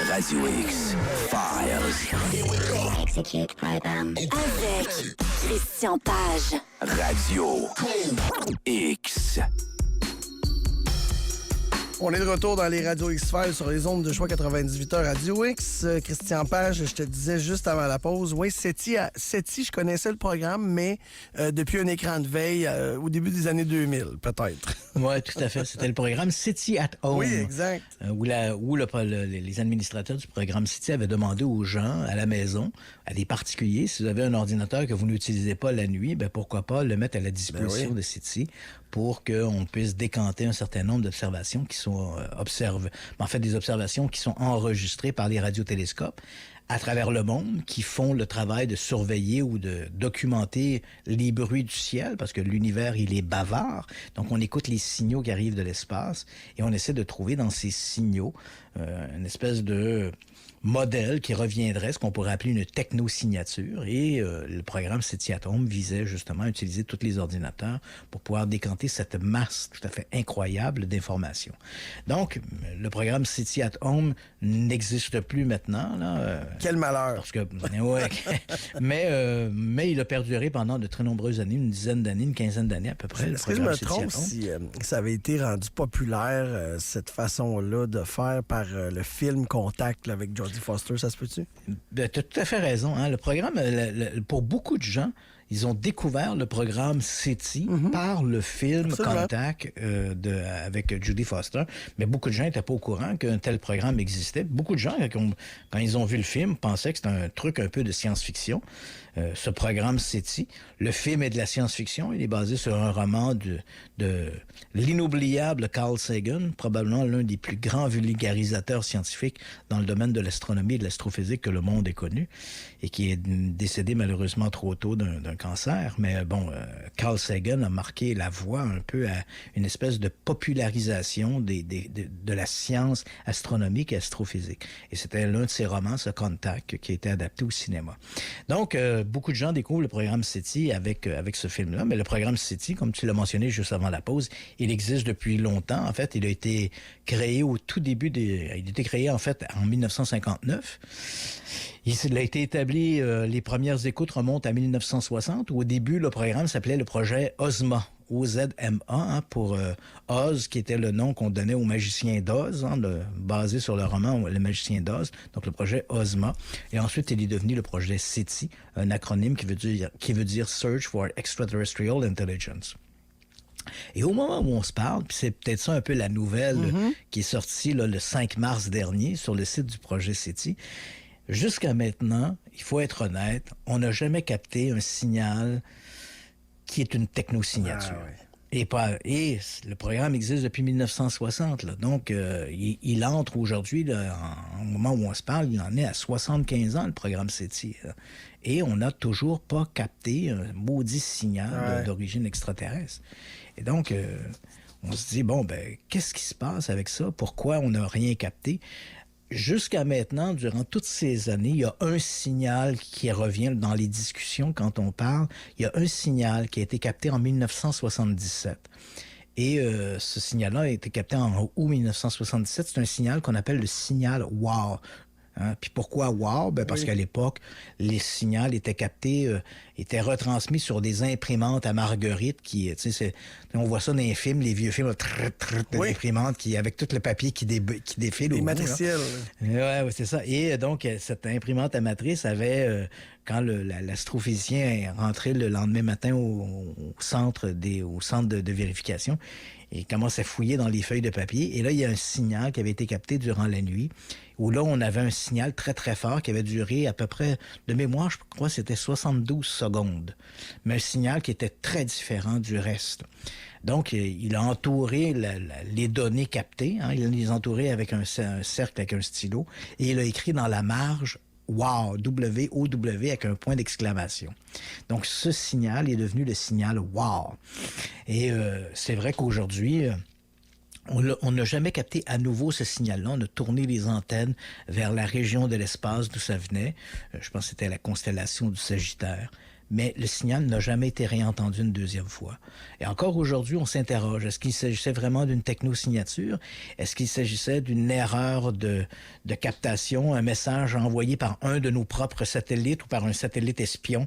Radio X Files. Execute program. Avec Christian Page. Radio X. On est de retour dans les radios X-Files sur les ondes de choix 98h Radio X. Christian Page, je te disais juste avant la pause, oui, SETI, je connaissais le programme, mais depuis un écran de veille au début des années 2000, peut-être. Oui, tout à fait. C'était le programme SETI at Home. Oui, exact. Où les administrateurs du programme SETI avaient demandé aux gens, à la maison, à des particuliers, si vous avez un ordinateur que vous n'utilisez pas la nuit, ben pourquoi pas le mettre à la disposition de SETI pour qu'on puisse décanter un certain nombre d'observations qui sont observées. En fait, des observations qui sont enregistrées par les radiotélescopes à travers le monde, qui font le travail de surveiller ou de documenter les bruits du ciel, parce que l'univers, il est bavard. Donc, on écoute les signaux qui arrivent de l'espace et on essaie de trouver dans ces signaux une espèce de modèle qui reviendrait, ce qu'on pourrait appeler une technosignature. Et le programme SETI at Home visait justement à utiliser tous les ordinateurs pour pouvoir décanter cette masse tout à fait incroyable d'informations. Donc, le programme SETI at Home n'existe plus maintenant. Là, quel malheur! Parce que, ouais, mais il a perduré pendant de très nombreuses années, une dizaine d'années, une quinzaine d'années à peu près. Est-ce que je me trompe si ça avait été rendu populaire, cette façon-là de faire par le film Contact là, avec Jodie Foster, ça se peut-tu? Tu as tout à fait raison. Hein? Le programme, pour beaucoup de gens, Ils ont découvert le programme SETI par le film Contact avec Judy Foster. Mais beaucoup de gens n'étaient pas au courant qu'un tel programme existait. Beaucoup de gens, quand ils ont vu le film, pensaient que c'était un truc un peu de science-fiction. Ce programme SETI. Le film est de la science-fiction. Il est basé sur un roman de l'inoubliable Carl Sagan, probablement l'un des plus grands vulgarisateurs scientifiques dans le domaine de l'astronomie et de l'astrophysique que le monde ait connu, et qui est décédé malheureusement trop tôt d'un cancer. Mais bon, Carl Sagan a marqué la voie un peu à une espèce de popularisation de la science astronomique et astrophysique. Et c'était l'un de ses romans, ce Contact, qui a été adapté au cinéma. Donc, beaucoup de gens découvrent le programme SETI avec ce film-là, mais le programme SETI, comme tu l'as mentionné juste avant la pause, il existe depuis longtemps. En fait, il a été créé au tout début il a été créé en fait en 1959. Il a été établi, les premières écoutes remontent à 1960. Au début, le programme s'appelait le projet OZMA. O-Z-M-A, pour Oz, qui était le nom qu'on donnait au magicien d'Oz, basé sur le roman Le magicien d'Oz, donc le projet OZMA. Et ensuite, il est devenu le projet SETI, un acronyme qui veut dire Search for Extraterrestrial Intelligence. Et au moment où on se parle, puis c'est peut-être ça un peu la nouvelle qui est sortie le 5 mars dernier sur le site du projet SETI, jusqu'à maintenant, il faut être honnête, on n'a jamais capté un signal qui est une technosignature. Et le programme existe depuis 1960. Là. Donc, il entre aujourd'hui, au moment où on se parle, il en est à 75 ans, le programme SETI. Là. Et on n'a toujours pas capté un maudit signal d'origine extraterrestre. Et donc, on se dit, qu'est-ce qui se passe avec ça? Pourquoi on n'a rien capté? Jusqu'à maintenant, durant toutes ces années, il y a un signal qui revient dans les discussions quand on parle. Il y a un signal qui a été capté en 1977. Et ce signal-là a été capté en août 1977. C'est un signal qu'on appelle le signal WOW. Puis pourquoi WOW? Parce qu'à l'époque, les signaux étaient captés, étaient retransmis sur des imprimantes à marguerite qui, on voit ça dans les films, les vieux films, d'imprimantes avec tout le papier qui défile. Les matriciels. Oui, c'est ça. Et donc, cette imprimante à matrice avait, quand l'astrophysicien est rentré le lendemain matin au centre de vérification, il commence à fouiller dans les feuilles de papier. Et là, il y a un signal qui avait été capté durant la nuit, où là, on avait un signal très, très fort qui avait duré à peu près, de mémoire, je crois que c'était 72 secondes. Mais un signal qui était très différent du reste. Donc, il a entouré les données captées. Il les a entourées avec un cercle, avec un stylo. Et il a écrit dans la marge WOW, W-O-W, avec un point d'exclamation. Donc, ce signal est devenu le signal WOW. Et c'est vrai qu'aujourd'hui, on n'a jamais capté à nouveau ce signal-là. On a tourné les antennes vers la région de l'espace d'où ça venait. Je pense que c'était la constellation du Sagittaire. Mais le signal n'a jamais été réentendu une deuxième fois. Et encore aujourd'hui, on s'interroge. Est-ce qu'il s'agissait vraiment d'une technosignature? Est-ce qu'il s'agissait d'une erreur de captation, un message envoyé par un de nos propres satellites ou par un satellite espion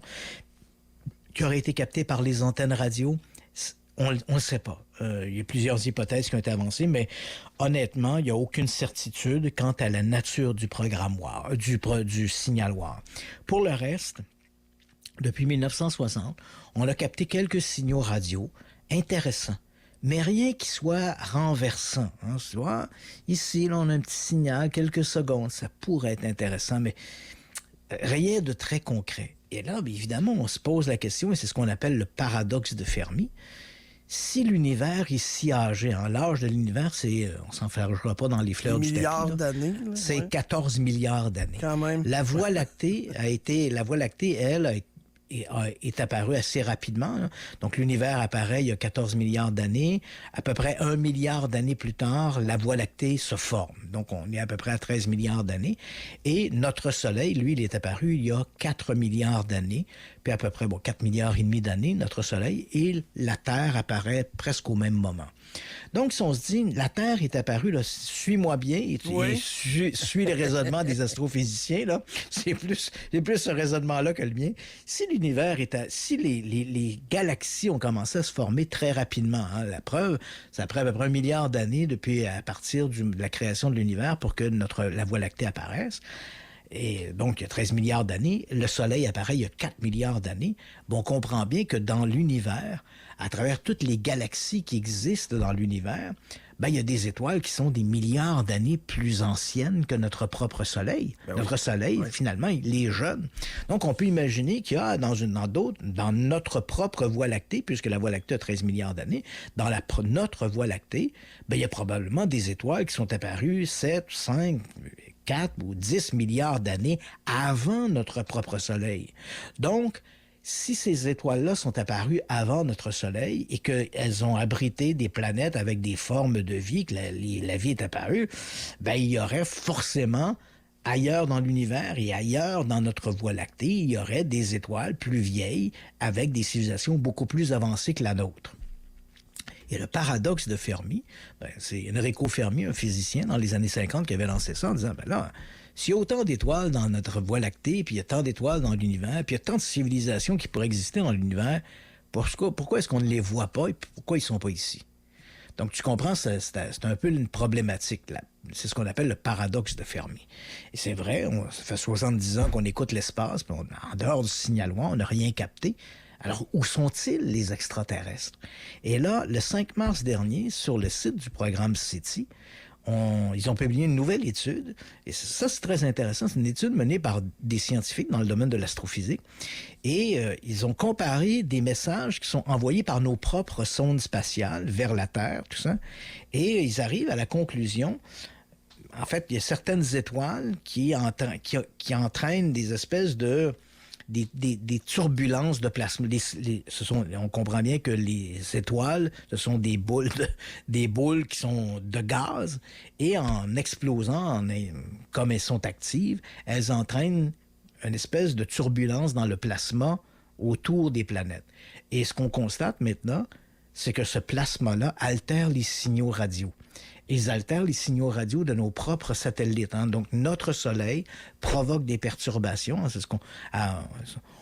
qui aurait été capté par les antennes radio? On ne sait pas. Il y a plusieurs hypothèses qui ont été avancées, mais honnêtement, il n'y a aucune certitude quant à la nature du programme WOW, du signal WOW. Pour le reste, depuis 1960, on a capté quelques signaux radio intéressants, mais rien qui soit renversant. Ici, là, on a un petit signal, quelques secondes, ça pourrait être intéressant, mais rien de très concret. Et là, bien évidemment, on se pose la question, et c'est ce qu'on appelle le paradoxe de Fermi. Si l'univers est si âgé, l'âge de l'univers, c'est, on s'en fera pas dans les fleurs du tapis. Milliards d'années. C'est 14 milliards d'années. Quand même. La Voie lactée, elle, est apparue assez rapidement. Là. Donc, l'univers apparaît il y a 14 milliards d'années. À peu près 1 milliard d'années plus tard, la Voie lactée se forme. Donc, on est à peu près à 13 milliards d'années. Et notre Soleil, lui, il est apparu il y a 4 milliards d'années. Puis à peu près 4 milliards et demi d'années, notre Soleil, et la Terre apparaît presque au même moment. Donc, si on se dit, la Terre est apparue, là, suis-moi bien, et suis le raisonnement des astrophysiciens, là, c'est plus ce raisonnement-là que le mien. Si l'univers si les galaxies ont commencé à se former très rapidement, la preuve, ça prend à peu près 1 milliard d'années à partir de la création de l'univers pour que la Voie lactée apparaisse. Et donc, il y a 13 milliards d'années. Le Soleil apparaît il y a 4 milliards d'années. Bon, on comprend bien que dans l'univers, à travers toutes les galaxies qui existent dans l'univers, ben, il y a des étoiles qui sont des milliards d'années plus anciennes que notre propre Soleil. Notre Soleil, finalement, il est jeune. Donc, on peut imaginer qu'il y a dans notre propre Voie lactée, puisque la Voie lactée a 13 milliards d'années, dans notre Voie lactée, ben, il y a probablement des étoiles qui sont apparues 7, 5... 4 ou 10 milliards d'années avant notre propre Soleil. Donc, si ces étoiles-là sont apparues avant notre Soleil et qu'elles ont abrité des planètes avec des formes de vie, que la vie est apparue, ben, il y aurait forcément, ailleurs dans l'univers et ailleurs dans notre Voie lactée, il y aurait des étoiles plus vieilles avec des civilisations beaucoup plus avancées que la nôtre. Et le paradoxe de Fermi, ben, c'est Enrico Fermi, un physicien dans les années 50 qui avait lancé ça en disant, ben là, s'il y a autant d'étoiles dans notre Voie lactée, puis il y a tant d'étoiles dans l'univers, puis il y a tant de civilisations qui pourraient exister dans l'univers, pourquoi est-ce qu'on ne les voit pas et pourquoi ils ne sont pas ici? Donc, tu comprends, c'est un peu une problématique, là. C'est ce qu'on appelle le paradoxe de Fermi. Et c'est vrai, ça fait 70 ans qu'on écoute l'espace, puis en dehors du signal loin, on n'a rien capté. Alors, où sont-ils, les extraterrestres? Et là, le 5 mars dernier, sur le site du programme SETI, ils ont publié une nouvelle étude. Et ça, c'est très intéressant. C'est une étude menée par des scientifiques dans le domaine de l'astrophysique. Et ils ont comparé des messages qui sont envoyés par nos propres sondes spatiales vers la Terre, tout ça. Et ils arrivent à la conclusion... En fait, il y a certaines étoiles qui entraînent des espèces de... Des turbulences de plasma. On comprend bien que les étoiles, ce sont des boules qui sont de gaz, et en explosant, comme elles sont actives, elles entraînent une espèce de turbulence dans le plasma autour des planètes. Et ce qu'on constate maintenant, c'est que ce plasma-là altère les signaux radio. Ils altèrent les signaux radio de nos propres satellites. Hein. Donc, notre Soleil provoque des perturbations. C'est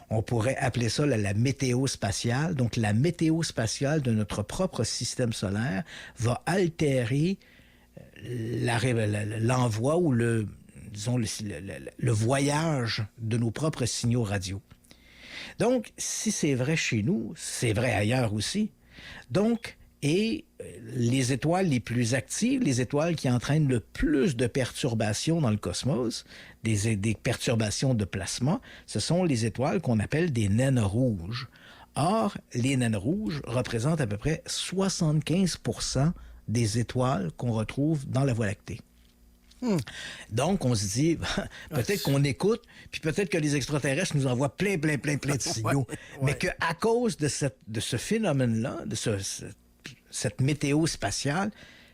on pourrait appeler ça la météo spatiale. Donc, la météo spatiale de notre propre système solaire va altérer l'envoi ou le voyage de nos propres signaux radio. Donc, si c'est vrai chez nous, c'est vrai ailleurs aussi. Donc, et les étoiles les plus actives, les étoiles qui entraînent le plus de perturbations dans le cosmos, des perturbations de plasma, ce sont les étoiles qu'on appelle des naines rouges. Or, les naines rouges représentent à peu près 75% des étoiles qu'on retrouve dans la Voie lactée. Donc, on se dit, peut-être qu'on écoute, puis peut-être que les extraterrestres nous envoient plein de signaux, mais qu'à cause de ce phénomène-là, de cette météo spatiale,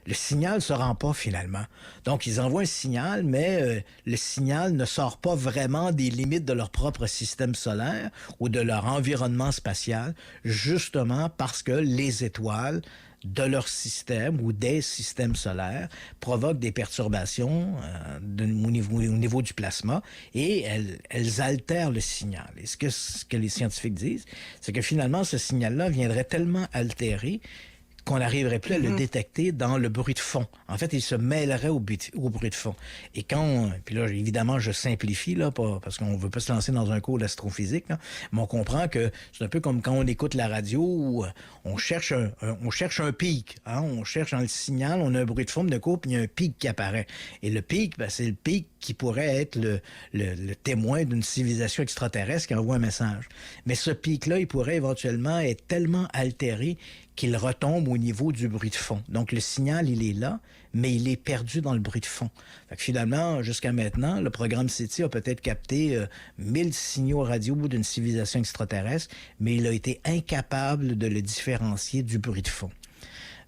le signal ne se rend pas finalement. Donc, ils envoient un signal, mais le signal ne sort pas vraiment des limites de leur propre système solaire ou de leur environnement spatial, justement parce que les étoiles de leur système ou des systèmes solaires provoquent des perturbations au niveau du plasma, et elles altèrent le signal. Et ce que les scientifiques disent, c'est que finalement, ce signal-là viendrait tellement altérer qu'on n'arriverait plus à le détecter dans le bruit de fond. En fait, il se mêlerait au bruit de fond. Et puis là, évidemment, je simplifie, là, parce qu'on ne veut pas se lancer dans un cours d'astrophysique, là, mais on comprend que c'est un peu comme quand on écoute la radio où on cherche un pic. Hein, on cherche dans le signal, on a un bruit de fond, d'un coup, puis il y a un pic qui apparaît. Et le pic, c'est le pic qui pourrait être le témoin d'une civilisation extraterrestre qui envoie un message. Mais ce pic-là, il pourrait éventuellement être tellement altéré qu'il retombe au niveau du bruit de fond. Donc, le signal, il est là, mais il est perdu dans le bruit de fond. Fait que finalement, jusqu'à maintenant, le programme SETI a peut-être capté 1000 signaux radio d'une civilisation extraterrestre, mais il a été incapable de le différencier du bruit de fond.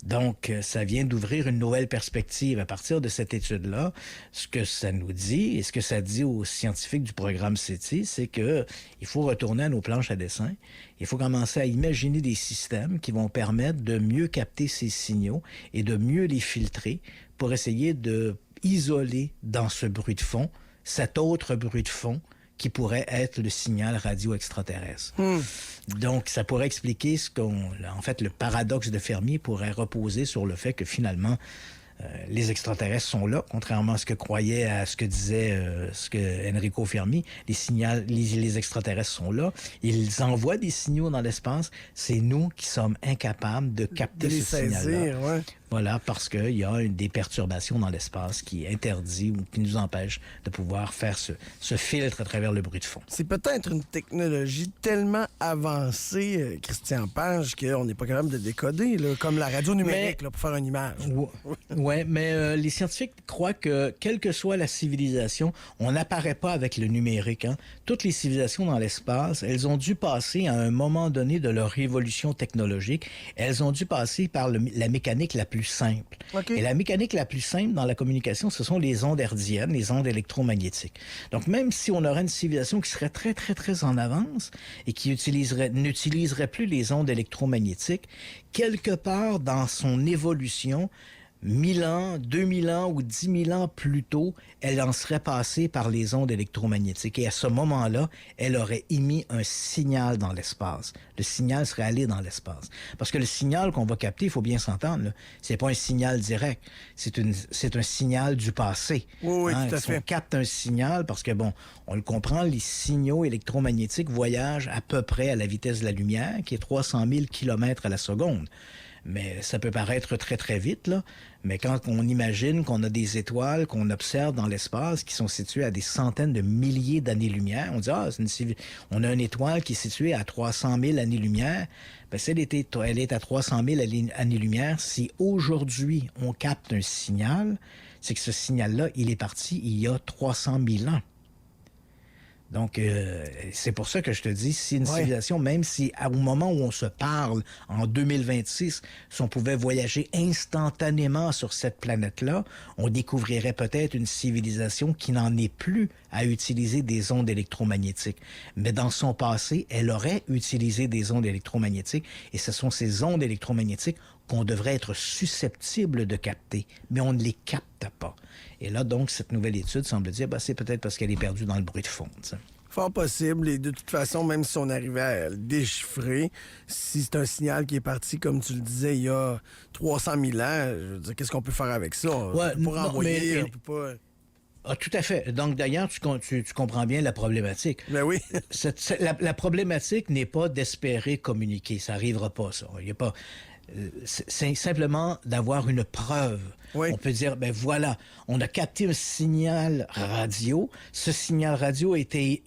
Donc, ça vient d'ouvrir une nouvelle perspective. À partir de cette étude-là, ce que ça nous dit, et ce que ça dit aux scientifiques du programme SETI, c'est qu'il faut retourner à nos planches à dessin. Il faut commencer à imaginer des systèmes qui vont permettre de mieux capter ces signaux et de mieux les filtrer pour essayer de isoler dans ce bruit de fond cet autre bruit de fond qui pourrait être le signal radio extraterrestre. Donc, ça pourrait expliquer en fait, le paradoxe de Fermi pourrait reposer sur le fait que finalement, les extraterrestres sont là, contrairement à ce que disait ce que Enrico Fermi. Les extraterrestres sont là. Ils envoient des signaux dans l'espace. C'est nous qui sommes incapables de capter de les ce signal-là. ouais. Voilà, parce qu'il y a des perturbations dans l'espace qui interdit ou qui nous empêchent de pouvoir faire ce filtre à travers le bruit de fond. C'est peut-être une technologie tellement avancée, Christian Page, qu'on n'est pas capable de décoder, là, comme la radio numérique, là, pour faire une image. Oui, mais les scientifiques croient que, quelle que soit la civilisation, on n'apparaît pas avec le numérique. Hein. Toutes les civilisations dans l'espace, elles ont dû passer à un moment donné de leur évolution technologique, elles ont dû passer par la mécanique la plus simple. Okay. Et la mécanique la plus simple dans la communication, ce sont les ondes hertziennes, les ondes électromagnétiques. Donc, même si on aurait une civilisation qui serait très, très, très en avance et qui n'utiliserait plus les ondes électromagnétiques, quelque part dans son évolution, 1000 ans, 2000 ans ou 10 000 ans plus tôt, elle en serait passée par les ondes électromagnétiques. Et à ce moment-là, elle aurait émis un signal dans l'espace. Le signal serait allé dans l'espace. Parce que le signal qu'on va capter, il faut bien s'entendre, là, c'est pas un signal direct. C'est un signal du passé. Oui, tout à fait. On capte un signal parce que, bon, on le comprend, les signaux électromagnétiques voyagent à peu près à la vitesse de la lumière, qui est 300 000 km à la seconde. Mais ça peut paraître très, très vite, là. Mais quand on imagine qu'on a des étoiles qu'on observe dans l'espace qui sont situées à des centaines de milliers d'années-lumière, on dit, on a une étoile qui est située à 300 000 années-lumière. Bien, si elle est à 300 000 années-lumière, si aujourd'hui on capte un signal, c'est que ce signal-là, il est parti il y a 300 000 ans. Donc, c'est pour ça que je te dis, si une civilisation, même si au moment où on se parle, en 2026, si on pouvait voyager instantanément sur cette planète-là, on découvrirait peut-être une civilisation qui n'en est plus à utiliser des ondes électromagnétiques. Mais dans son passé, elle aurait utilisé des ondes électromagnétiques, et ce sont ces ondes électromagnétiques qu'on devrait être susceptible de capter, mais on ne les capte pas. Et là, donc, cette nouvelle étude semble dire, c'est peut-être parce qu'elle est perdue dans le bruit de fond. T'sais. Fort possible. Et de toute façon, même si on arrivait à le déchiffrer, si c'est un signal qui est parti, comme tu le disais, il y a 300 000 ans, je veux dire, qu'est-ce qu'on peut faire avec ça? Pour envoyer, on peut pas... Ah, tout à fait. Donc, d'ailleurs, tu comprends bien la problématique. Ben oui. La problématique n'est pas d'espérer communiquer. Ça n'arrivera pas, ça. Il n'y a pas... C'est simplement d'avoir une preuve. Oui. On peut dire, ben voilà, on a capté un signal radio. Ce signal radio a été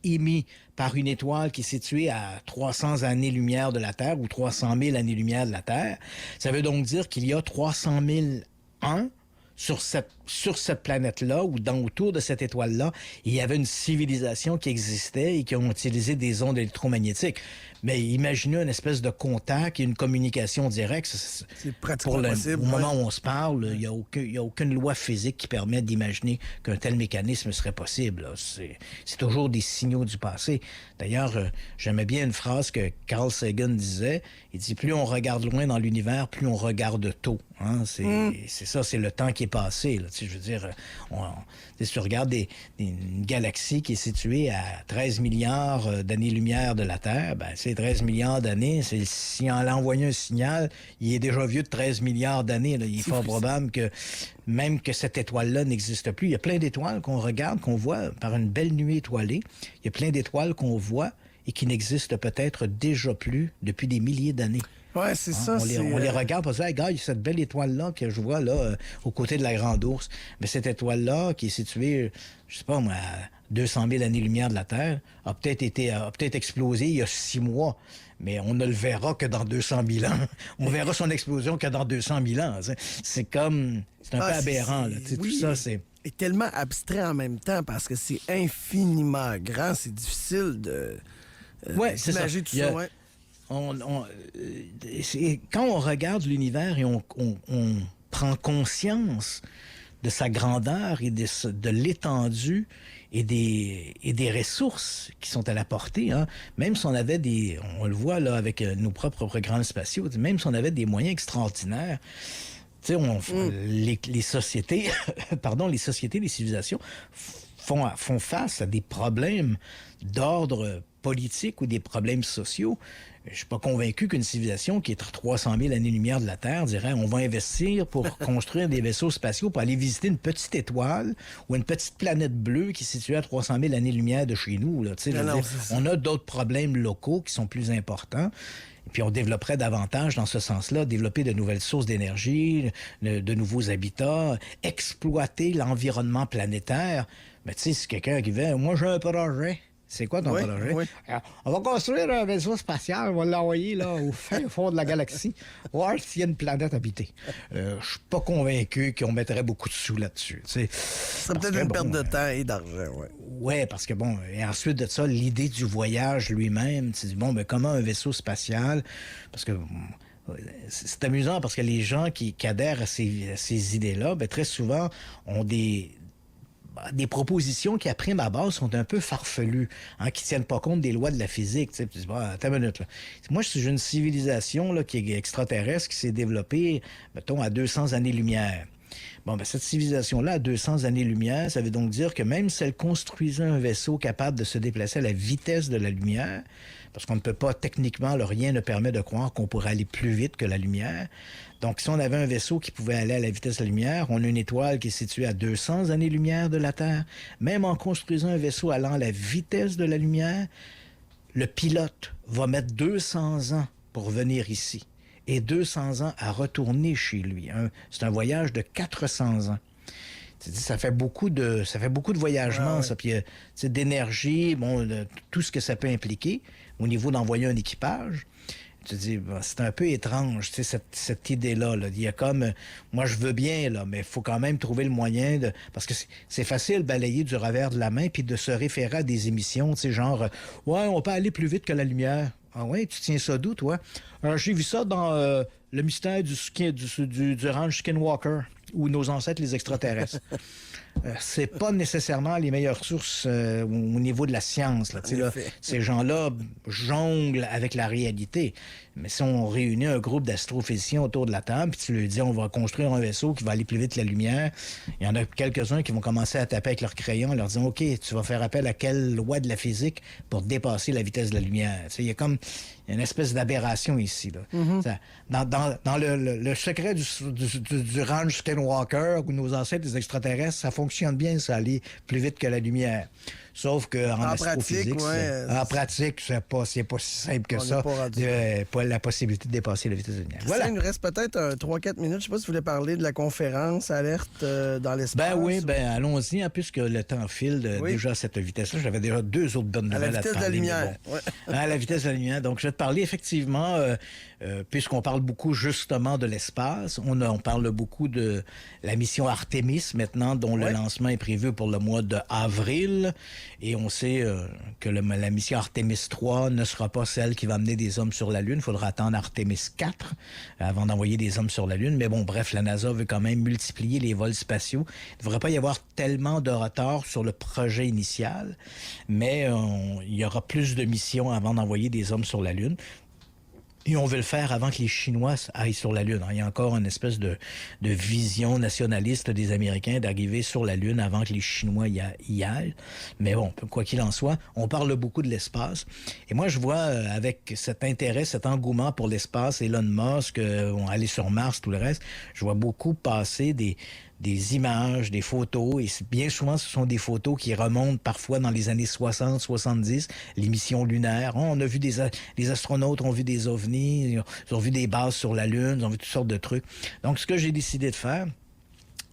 émis par une étoile qui est située à 300 années-lumière de la Terre ou 300 000 années-lumière de la Terre. Ça veut donc dire qu'il y a 300 000 ans sur cette planète-là ou autour de cette étoile-là, il y avait une civilisation qui existait et qui ont utilisé des ondes électromagnétiques. Mais imaginez une espèce de contact et une communication directe. C'est pratiquement possible. Au moment où on se parle, il n'y a aucune loi physique qui permet d'imaginer qu'un tel mécanisme serait possible. Là. C'est toujours des signaux du passé. D'ailleurs, j'aimais bien une phrase que Carl Sagan disait. Il dit, plus on regarde loin dans l'univers, plus on regarde tôt. Hein? C'est ça, c'est le temps qui est passé. Là. Je veux dire, si tu regardes une galaxie qui est située à 13 milliards d'années-lumière de la Terre, ben, c'est 13 milliards d'années. Si on a envoyé un signal, il est déjà vieux de 13 milliards d'années. Là. Il est fort probable que même que cette étoile-là n'existe plus. Il y a plein d'étoiles qu'on regarde, qu'on voit par une belle nuit étoilée. Il y a plein d'étoiles qu'on voit et qui n'existent peut-être déjà plus depuis des milliers d'années. Ouais, c'est ça. On les regarde pour dire, hey, gars, il y a cette belle étoile-là que je vois là, aux côtés de la Grande Ourse. Mais cette étoile-là, qui est située, je sais pas moi, à 200 000 années-lumière de la Terre, a peut-être explosé il y a 6 mois. Mais on ne le verra que dans 200 000 ans. On verra son explosion que dans 200 000 ans. C'est un peu aberrant. Là. Oui. Tout ça, c'est... Et tellement abstrait en même temps parce que c'est infiniment grand. C'est difficile de d'imaginer tout ça. Ouais. Quand on regarde l'univers et on prend conscience de sa grandeur et de l'étendue et des ressources qui sont à la portée, hein, même si on avait on le voit là avec nos propres programmes spatiaux, même si on avait des moyens extraordinaires, tu sais, les sociétés, les civilisations font face à des problèmes d'ordre politiques ou des problèmes sociaux, je suis pas convaincu qu'une civilisation qui est à 300 000 années-lumière de la Terre dirait on va investir pour construire des vaisseaux spatiaux pour aller visiter une petite étoile ou une petite planète bleue qui est située à 300 000 années-lumière de chez nous. Là. On a d'autres problèmes locaux qui sont plus importants. Et puis on développerait davantage dans ce sens-là, développer de nouvelles sources d'énergie, de nouveaux habitats, exploiter l'environnement planétaire. Mais tu sais, c'est quelqu'un qui dit « Moi, j'ai un projet ». C'est quoi ton projet? Oui. On va construire un vaisseau spatial, on va l'envoyer là, au fin fond de la galaxie, voir s'il y a une planète habitée. Je suis pas convaincu qu'on mettrait beaucoup de sous là-dessus. C'est peut-être une perte de temps et d'argent, oui. Oui, parce que bon, et ensuite de ça, l'idée du voyage lui-même, tu dis, bon, mais comment un vaisseau spatial? Parce que c'est amusant parce que les gens qui adhèrent à ces idées-là, ben, très souvent, ont des propositions qui, à prime abord, sont un peu farfelues, hein, qui ne tiennent pas compte des lois de la physique. Tu dis, attends une minute, là. Moi, j'ai une civilisation là, qui est extraterrestre, qui s'est développée, mettons, à 200 années-lumière. Bon, ben, cette civilisation-là, à 200 années-lumière, ça veut donc dire que même si elle construisait un vaisseau capable de se déplacer à la vitesse de la lumière, parce qu'on ne peut pas, techniquement, rien ne permet de croire qu'on pourrait aller plus vite que la lumière. Donc, si on avait un vaisseau qui pouvait aller à la vitesse de la lumière, on a une étoile qui est située à 200 années-lumière de la Terre. Même en construisant un vaisseau allant à la vitesse de la lumière, le pilote va mettre 200 ans pour venir ici et 200 ans à retourner chez lui. C'est un voyage de 400 ans. Ça fait beaucoup de voyagements, ça, puis d'énergie, tout ce que ça peut impliquer au niveau d'envoyer un équipage. Tu te dis, c'est un peu étrange, cette idée-là. Là. Il y a comme, moi je veux bien, là, mais il faut quand même trouver le moyen de... Parce que c'est facile de balayer du revers de la main puis de se référer à des émissions, genre, ouais, on peut aller plus vite que la lumière. Ah ouais, tu tiens ça d'où, toi? J'ai vu ça dans Le mystère du ranch Skinwalker, ou Nos ancêtres les extraterrestres. C'est pas nécessairement les meilleures sources au niveau de la science. Là, ces gens-là jonglent avec la réalité. Mais si on réunit un groupe d'astrophysiciens autour de la table, puis tu leur dis on va construire un vaisseau qui va aller plus vite que la lumière, il y en a quelques-uns qui vont commencer à taper avec leur crayon en leur disant OK, tu vas faire appel à quelle loi de la physique pour dépasser la vitesse de la lumière. Il y a une espèce d'aberration ici. Là. Mm-hmm. Dans le secret du ranch Skinwalker ou Nos ancêtres les extraterrestres, ça fonctionne bien, ça aller plus vite que la lumière. Sauf qu'en astrophysique, en pratique, c'est pas si simple que ça. Pas la possibilité de dépasser la vitesse de la lumière. Voilà. Il nous reste peut-être 3-4 minutes. Je sais pas si vous voulez parler de la conférence Alerte dans l'espace. Allons-y, hein, puisque le temps file déjà à cette vitesse-là. J'avais déjà 2 autres bonnes nouvelles à te parler. À la vitesse de la lumière. À la vitesse de la lumière. Donc, je vais te parler effectivement, puisqu'on parle beaucoup justement de l'espace, on parle beaucoup de la mission Artemis maintenant, dont le lancement est prévu pour le mois d'avril. Et on sait que la mission Artemis 3 ne sera pas celle qui va amener des hommes sur la Lune. Il faudra attendre Artemis 4 avant d'envoyer des hommes sur la Lune. Mais bon, bref, la NASA veut quand même multiplier les vols spatiaux. Il ne devrait pas y avoir tellement de retard sur le projet initial, mais il y aura plus de missions avant d'envoyer des hommes sur la Lune. Et on veut le faire avant que les Chinois aillent sur la Lune. Il y a encore une espèce de vision nationaliste des Américains d'arriver sur la Lune avant que les Chinois y aillent. Mais bon, quoi qu'il en soit, on parle beaucoup de l'espace. Et moi, je vois avec cet intérêt, cet engouement pour l'espace, Elon Musk, on aller sur Mars, tout le reste, je vois beaucoup passer des images, des photos, et bien souvent, ce sont des photos qui remontent parfois dans les années 60, 70, les missions lunaires. On a vu des astronautes ont vu des ovnis, ils ont vu des bases sur la Lune, ils ont vu toutes sortes de trucs. Donc, ce que j'ai décidé de faire,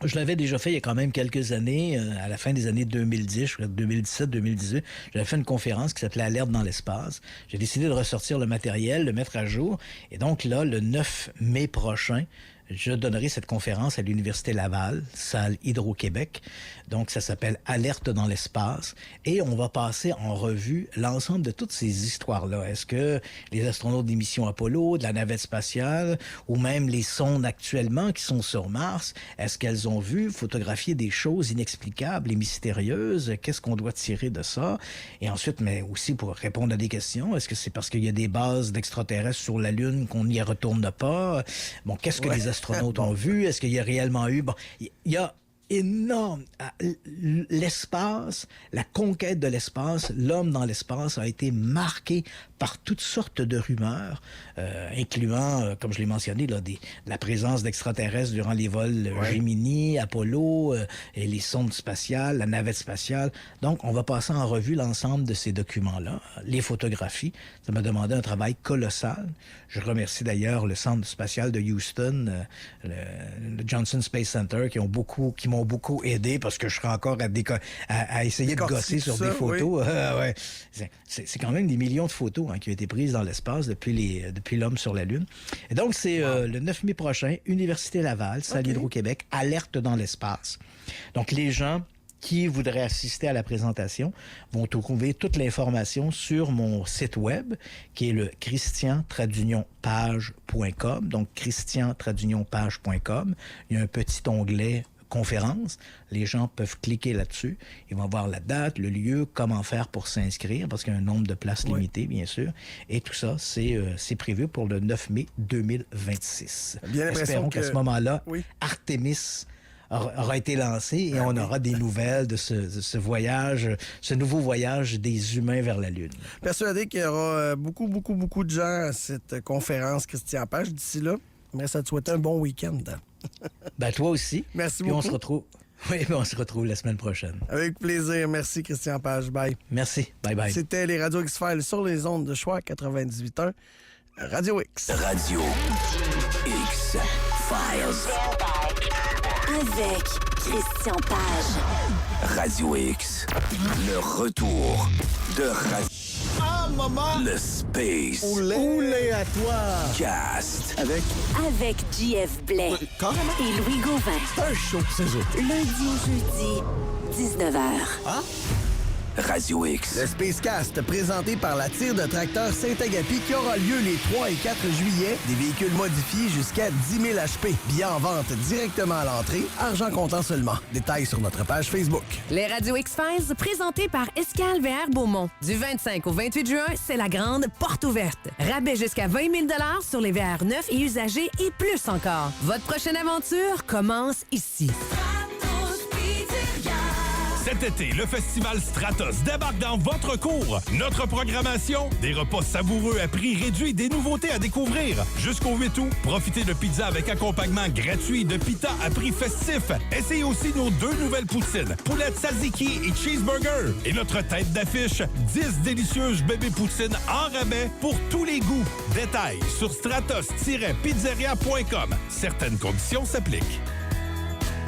je l'avais déjà fait il y a quand même quelques années, à la fin des années 2010, je crois 2017, 2018, j'avais fait une conférence qui s'appelait Alerte dans l'espace. J'ai décidé de ressortir le matériel, le mettre à jour, et donc là, le 9 mai prochain, je donnerai cette conférence à l'Université Laval, salle Hydro-Québec. Donc, ça s'appelle Alerte dans l'espace. Et on va passer en revue l'ensemble de toutes ces histoires-là. Est-ce que les astronautes des missions Apollo, de la navette spatiale, ou même les sondes actuellement qui sont sur Mars, est-ce qu'elles ont vu photographier des choses inexplicables et mystérieuses? Qu'est-ce qu'on doit tirer de ça? Et ensuite, mais aussi pour répondre à des questions, est-ce que c'est parce qu'il y a des bases d'extraterrestres sur la Lune qu'on n'y retourne pas? Bon, qu'est-ce que les astronautes ont vu? Est-ce qu'il y a réellement eu... Bon, il y a énorme. L'espace, la conquête de l'espace, l'homme dans l'espace a été marqué par toutes sortes de rumeurs, incluant, comme je l'ai mentionné, là, la présence d'extraterrestres durant les vols Gemini, Apollo, et les sondes spatiales, la navette spatiale. Donc, on va passer en revue l'ensemble de ces documents-là, les photographies. Ça m'a demandé un travail colossal. Je remercie d'ailleurs le Centre spatial de Houston, le Johnson Space Center, qui m'ont beaucoup aidé parce que je serais encore à essayer de gosser sur des photos. Oui. C'est quand même des millions de photos qui ont été prises dans l'espace depuis l'homme sur la Lune. Et donc, c'est le 9 mai prochain, Université Laval, salle Hydro-Québec, alerte dans l'espace. Donc, les gens qui voudraient assister à la présentation vont trouver toute l'information sur mon site web, qui est le christian-page.com. Donc, christian-page.com. Il y a un petit onglet conférence. Les gens peuvent cliquer là-dessus. Ils vont voir la date, le lieu, comment faire pour s'inscrire, parce qu'il y a un nombre de places limité, bien sûr. Et tout ça, c'est prévu pour le 9 mai 2026. Espérons qu'à ce moment-là, Artemis aura été lancé et on aura des nouvelles de ce voyage, ce nouveau voyage des humains vers la Lune. Persuadé qu'il y aura beaucoup de gens à cette conférence Christian Page d'ici là. Mais ça te souhaite un bon week-end. Ben toi aussi. Merci Puis beaucoup. On se retrouve la semaine prochaine. Avec plaisir. Merci Christian Page. Bye. Merci. Bye bye. C'était les Radio X-Files sur les ondes de choix 98.1 Radio X. Radio X-Files. Avec Christian Page. Radio X. Le retour de Radio. Ah, maman! Le Space. Oulé à toi! Cast. Avec JF Blais. Et Louis Gauvin. Un show, c'est ça. Lundi au jeudi, 19h. Ah? Radio X. Le Spacecast, présenté par la tire de tracteur Saint-Agapi, qui aura lieu les 3 et 4 juillet. Des véhicules modifiés jusqu'à 10 000 HP. Billets en vente directement à l'entrée. Argent comptant seulement. Détails sur notre page Facebook. Les Radio X-Files, présentés par Escale VR Beaumont. Du 25 au 28 juin, c'est la grande porte ouverte. Rabais jusqu'à 20 000 $ sur les VR neufs et usagés et plus encore. Votre prochaine aventure commence ici. Cet été, le festival Stratos débarque dans votre cour. Notre programmation, des repas savoureux à prix réduit, des nouveautés à découvrir. Jusqu'au 8 août, profitez de pizza avec accompagnement gratuit de pita à prix festif. Essayez aussi nos 2 nouvelles poutines, poulet tzatziki et cheeseburger. Et notre tête d'affiche, 10 délicieuses bébés poutines en rabais pour tous les goûts. Détails sur stratos-pizzeria.com. Certaines conditions s'appliquent.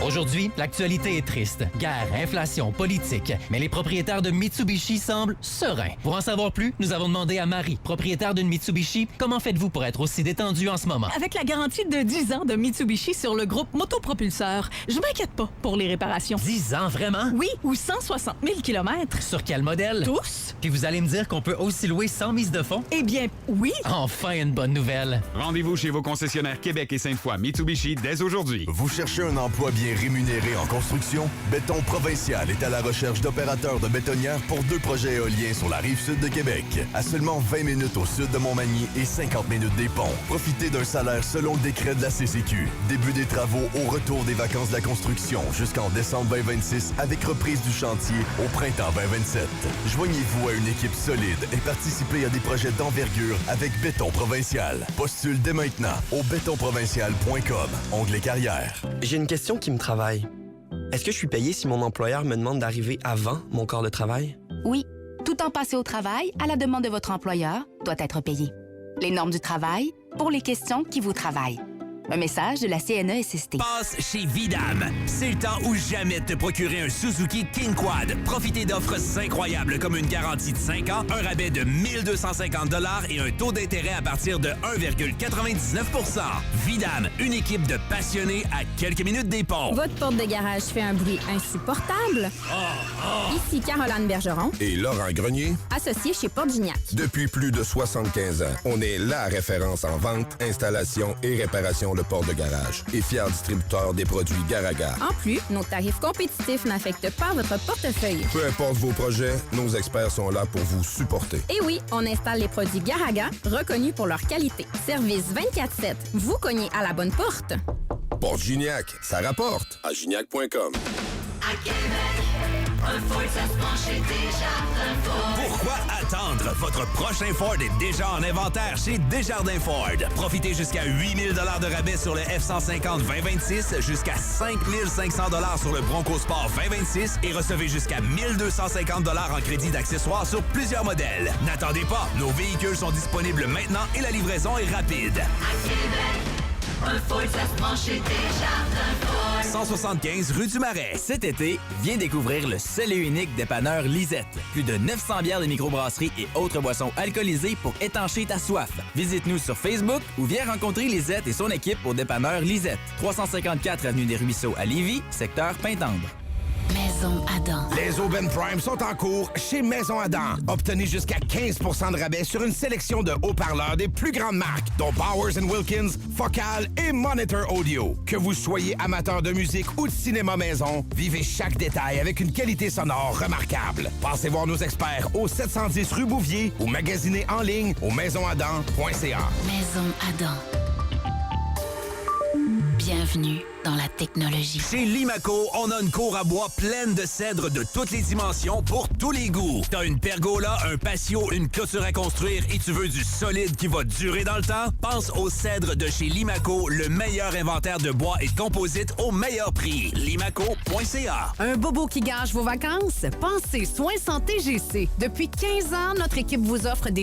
Aujourd'hui, l'actualité est triste. Guerre, inflation, politique. Mais les propriétaires de Mitsubishi semblent sereins. Pour en savoir plus, nous avons demandé à Marie, propriétaire d'une Mitsubishi, comment faites-vous pour être aussi détendu en ce moment? Avec la garantie de 10 ans de Mitsubishi sur le groupe Motopropulseur, je m'inquiète pas pour les réparations. 10 ans, vraiment? Oui, ou 160 000 km. Sur quel modèle? Tous. Puis vous allez me dire qu'on peut aussi louer sans mise de fonds? Eh bien, oui. Enfin, une bonne nouvelle. Rendez-vous chez vos concessionnaires Québec et Sainte-Foy Mitsubishi dès aujourd'hui. Vous cherchez un emploi bien rémunéré en construction? Béton Provincial est à la recherche d'opérateurs de bétonnières pour 2 projets éoliens sur la rive sud de Québec. À seulement 20 minutes au sud de Montmagny et 50 minutes des ponts. Profitez d'un salaire selon le décret de la CCQ. Début des travaux au retour des vacances de la construction jusqu'en décembre 2026 avec reprise du chantier au printemps 2027. Joignez-vous à une équipe solide et participez à des projets d'envergure avec Béton Provincial. Postule dès maintenant au bétonprovincial.com. Onglet carrière. J'ai une question qui me travaille. Est-ce que je suis payé si mon employeur me demande d'arriver avant mon corps de travail? Oui. Tout temps passé au travail, à la demande de votre employeur, doit être payé. Les normes du travail pour les questions qui vous travaillent. Un message de la CNESST. Passe chez Vidam. C'est le temps ou jamais de te procurer un Suzuki King Quad. Profitez d'offres incroyables comme une garantie de 5 ans, un rabais de 1 250 $ et un taux d'intérêt à partir de 1,99 %. Vidam, une équipe de passionnés à quelques minutes des ponts. Votre porte de garage fait un bruit insupportable? Ici Caroline Bergeron. Et Laurent Grenier. Associé chez Porte Gignac. Depuis plus de 75 ans, on est la référence en vente, installation et réparation de portes de garage et fier distributeur des produits Garaga. En plus, nos tarifs compétitifs n'affectent pas votre portefeuille. Peu importe vos projets, nos experts sont là pour vous supporter. Et oui, on installe les produits Garaga, reconnus pour leur qualité. Service 24/7. Vous cognez à la bonne porte. Porte Gignac, ça rapporte à gignac.com. À Québec, un Ford, ça se prend chez Desjardins Ford. Pourquoi attendre? Votre prochain Ford est déjà en inventaire chez Desjardins Ford. Profitez jusqu'à 8 000 $ de rabais sur le F-150 2026, jusqu'à 5 500 $ sur le Bronco Sport 2026 et recevez jusqu'à 1 250 $ en crédit d'accessoires sur plusieurs modèles. N'attendez pas, nos véhicules sont disponibles maintenant et la livraison est rapide. À Québec, un Ford, ça se prend chez Desjardins Ford. 175 rue du Marais. Cet été, viens découvrir le seul et unique dépanneur Lisette. Plus de 900 bières de microbrasserie et autres boissons alcoolisées pour étancher ta soif. Visite-nous sur Facebook ou viens rencontrer Lisette et son équipe au dépanneur Lisette. 354 avenue des Ruisseaux à Lévis, secteur Pintendre. Maison Adam. Les Aubaine Prime sont en cours chez Maison Adam. Obtenez jusqu'à 15 % de rabais sur une sélection de haut-parleurs des plus grandes marques, dont Bowers & Wilkins, Focal et Monitor Audio. Que vous soyez amateur de musique ou de cinéma maison, vivez chaque détail avec une qualité sonore remarquable. Passez voir nos experts au 710 rue Bouvier ou magasinez en ligne au maisonadam.ca. Maison Adam. Bienvenue dans la technologie. Chez Limaco, on a une cour à bois pleine de cèdres de toutes les dimensions pour tous les goûts. T'as une pergola, un patio, une clôture à construire et tu veux du solide qui va durer dans le temps? Pense aux cèdres de chez Limaco, le meilleur inventaire de bois et de composites au meilleur prix. Limaco.ca. Un bobo qui gâche vos vacances? Pensez Soins Santé GC. Depuis 15 ans, notre équipe vous offre des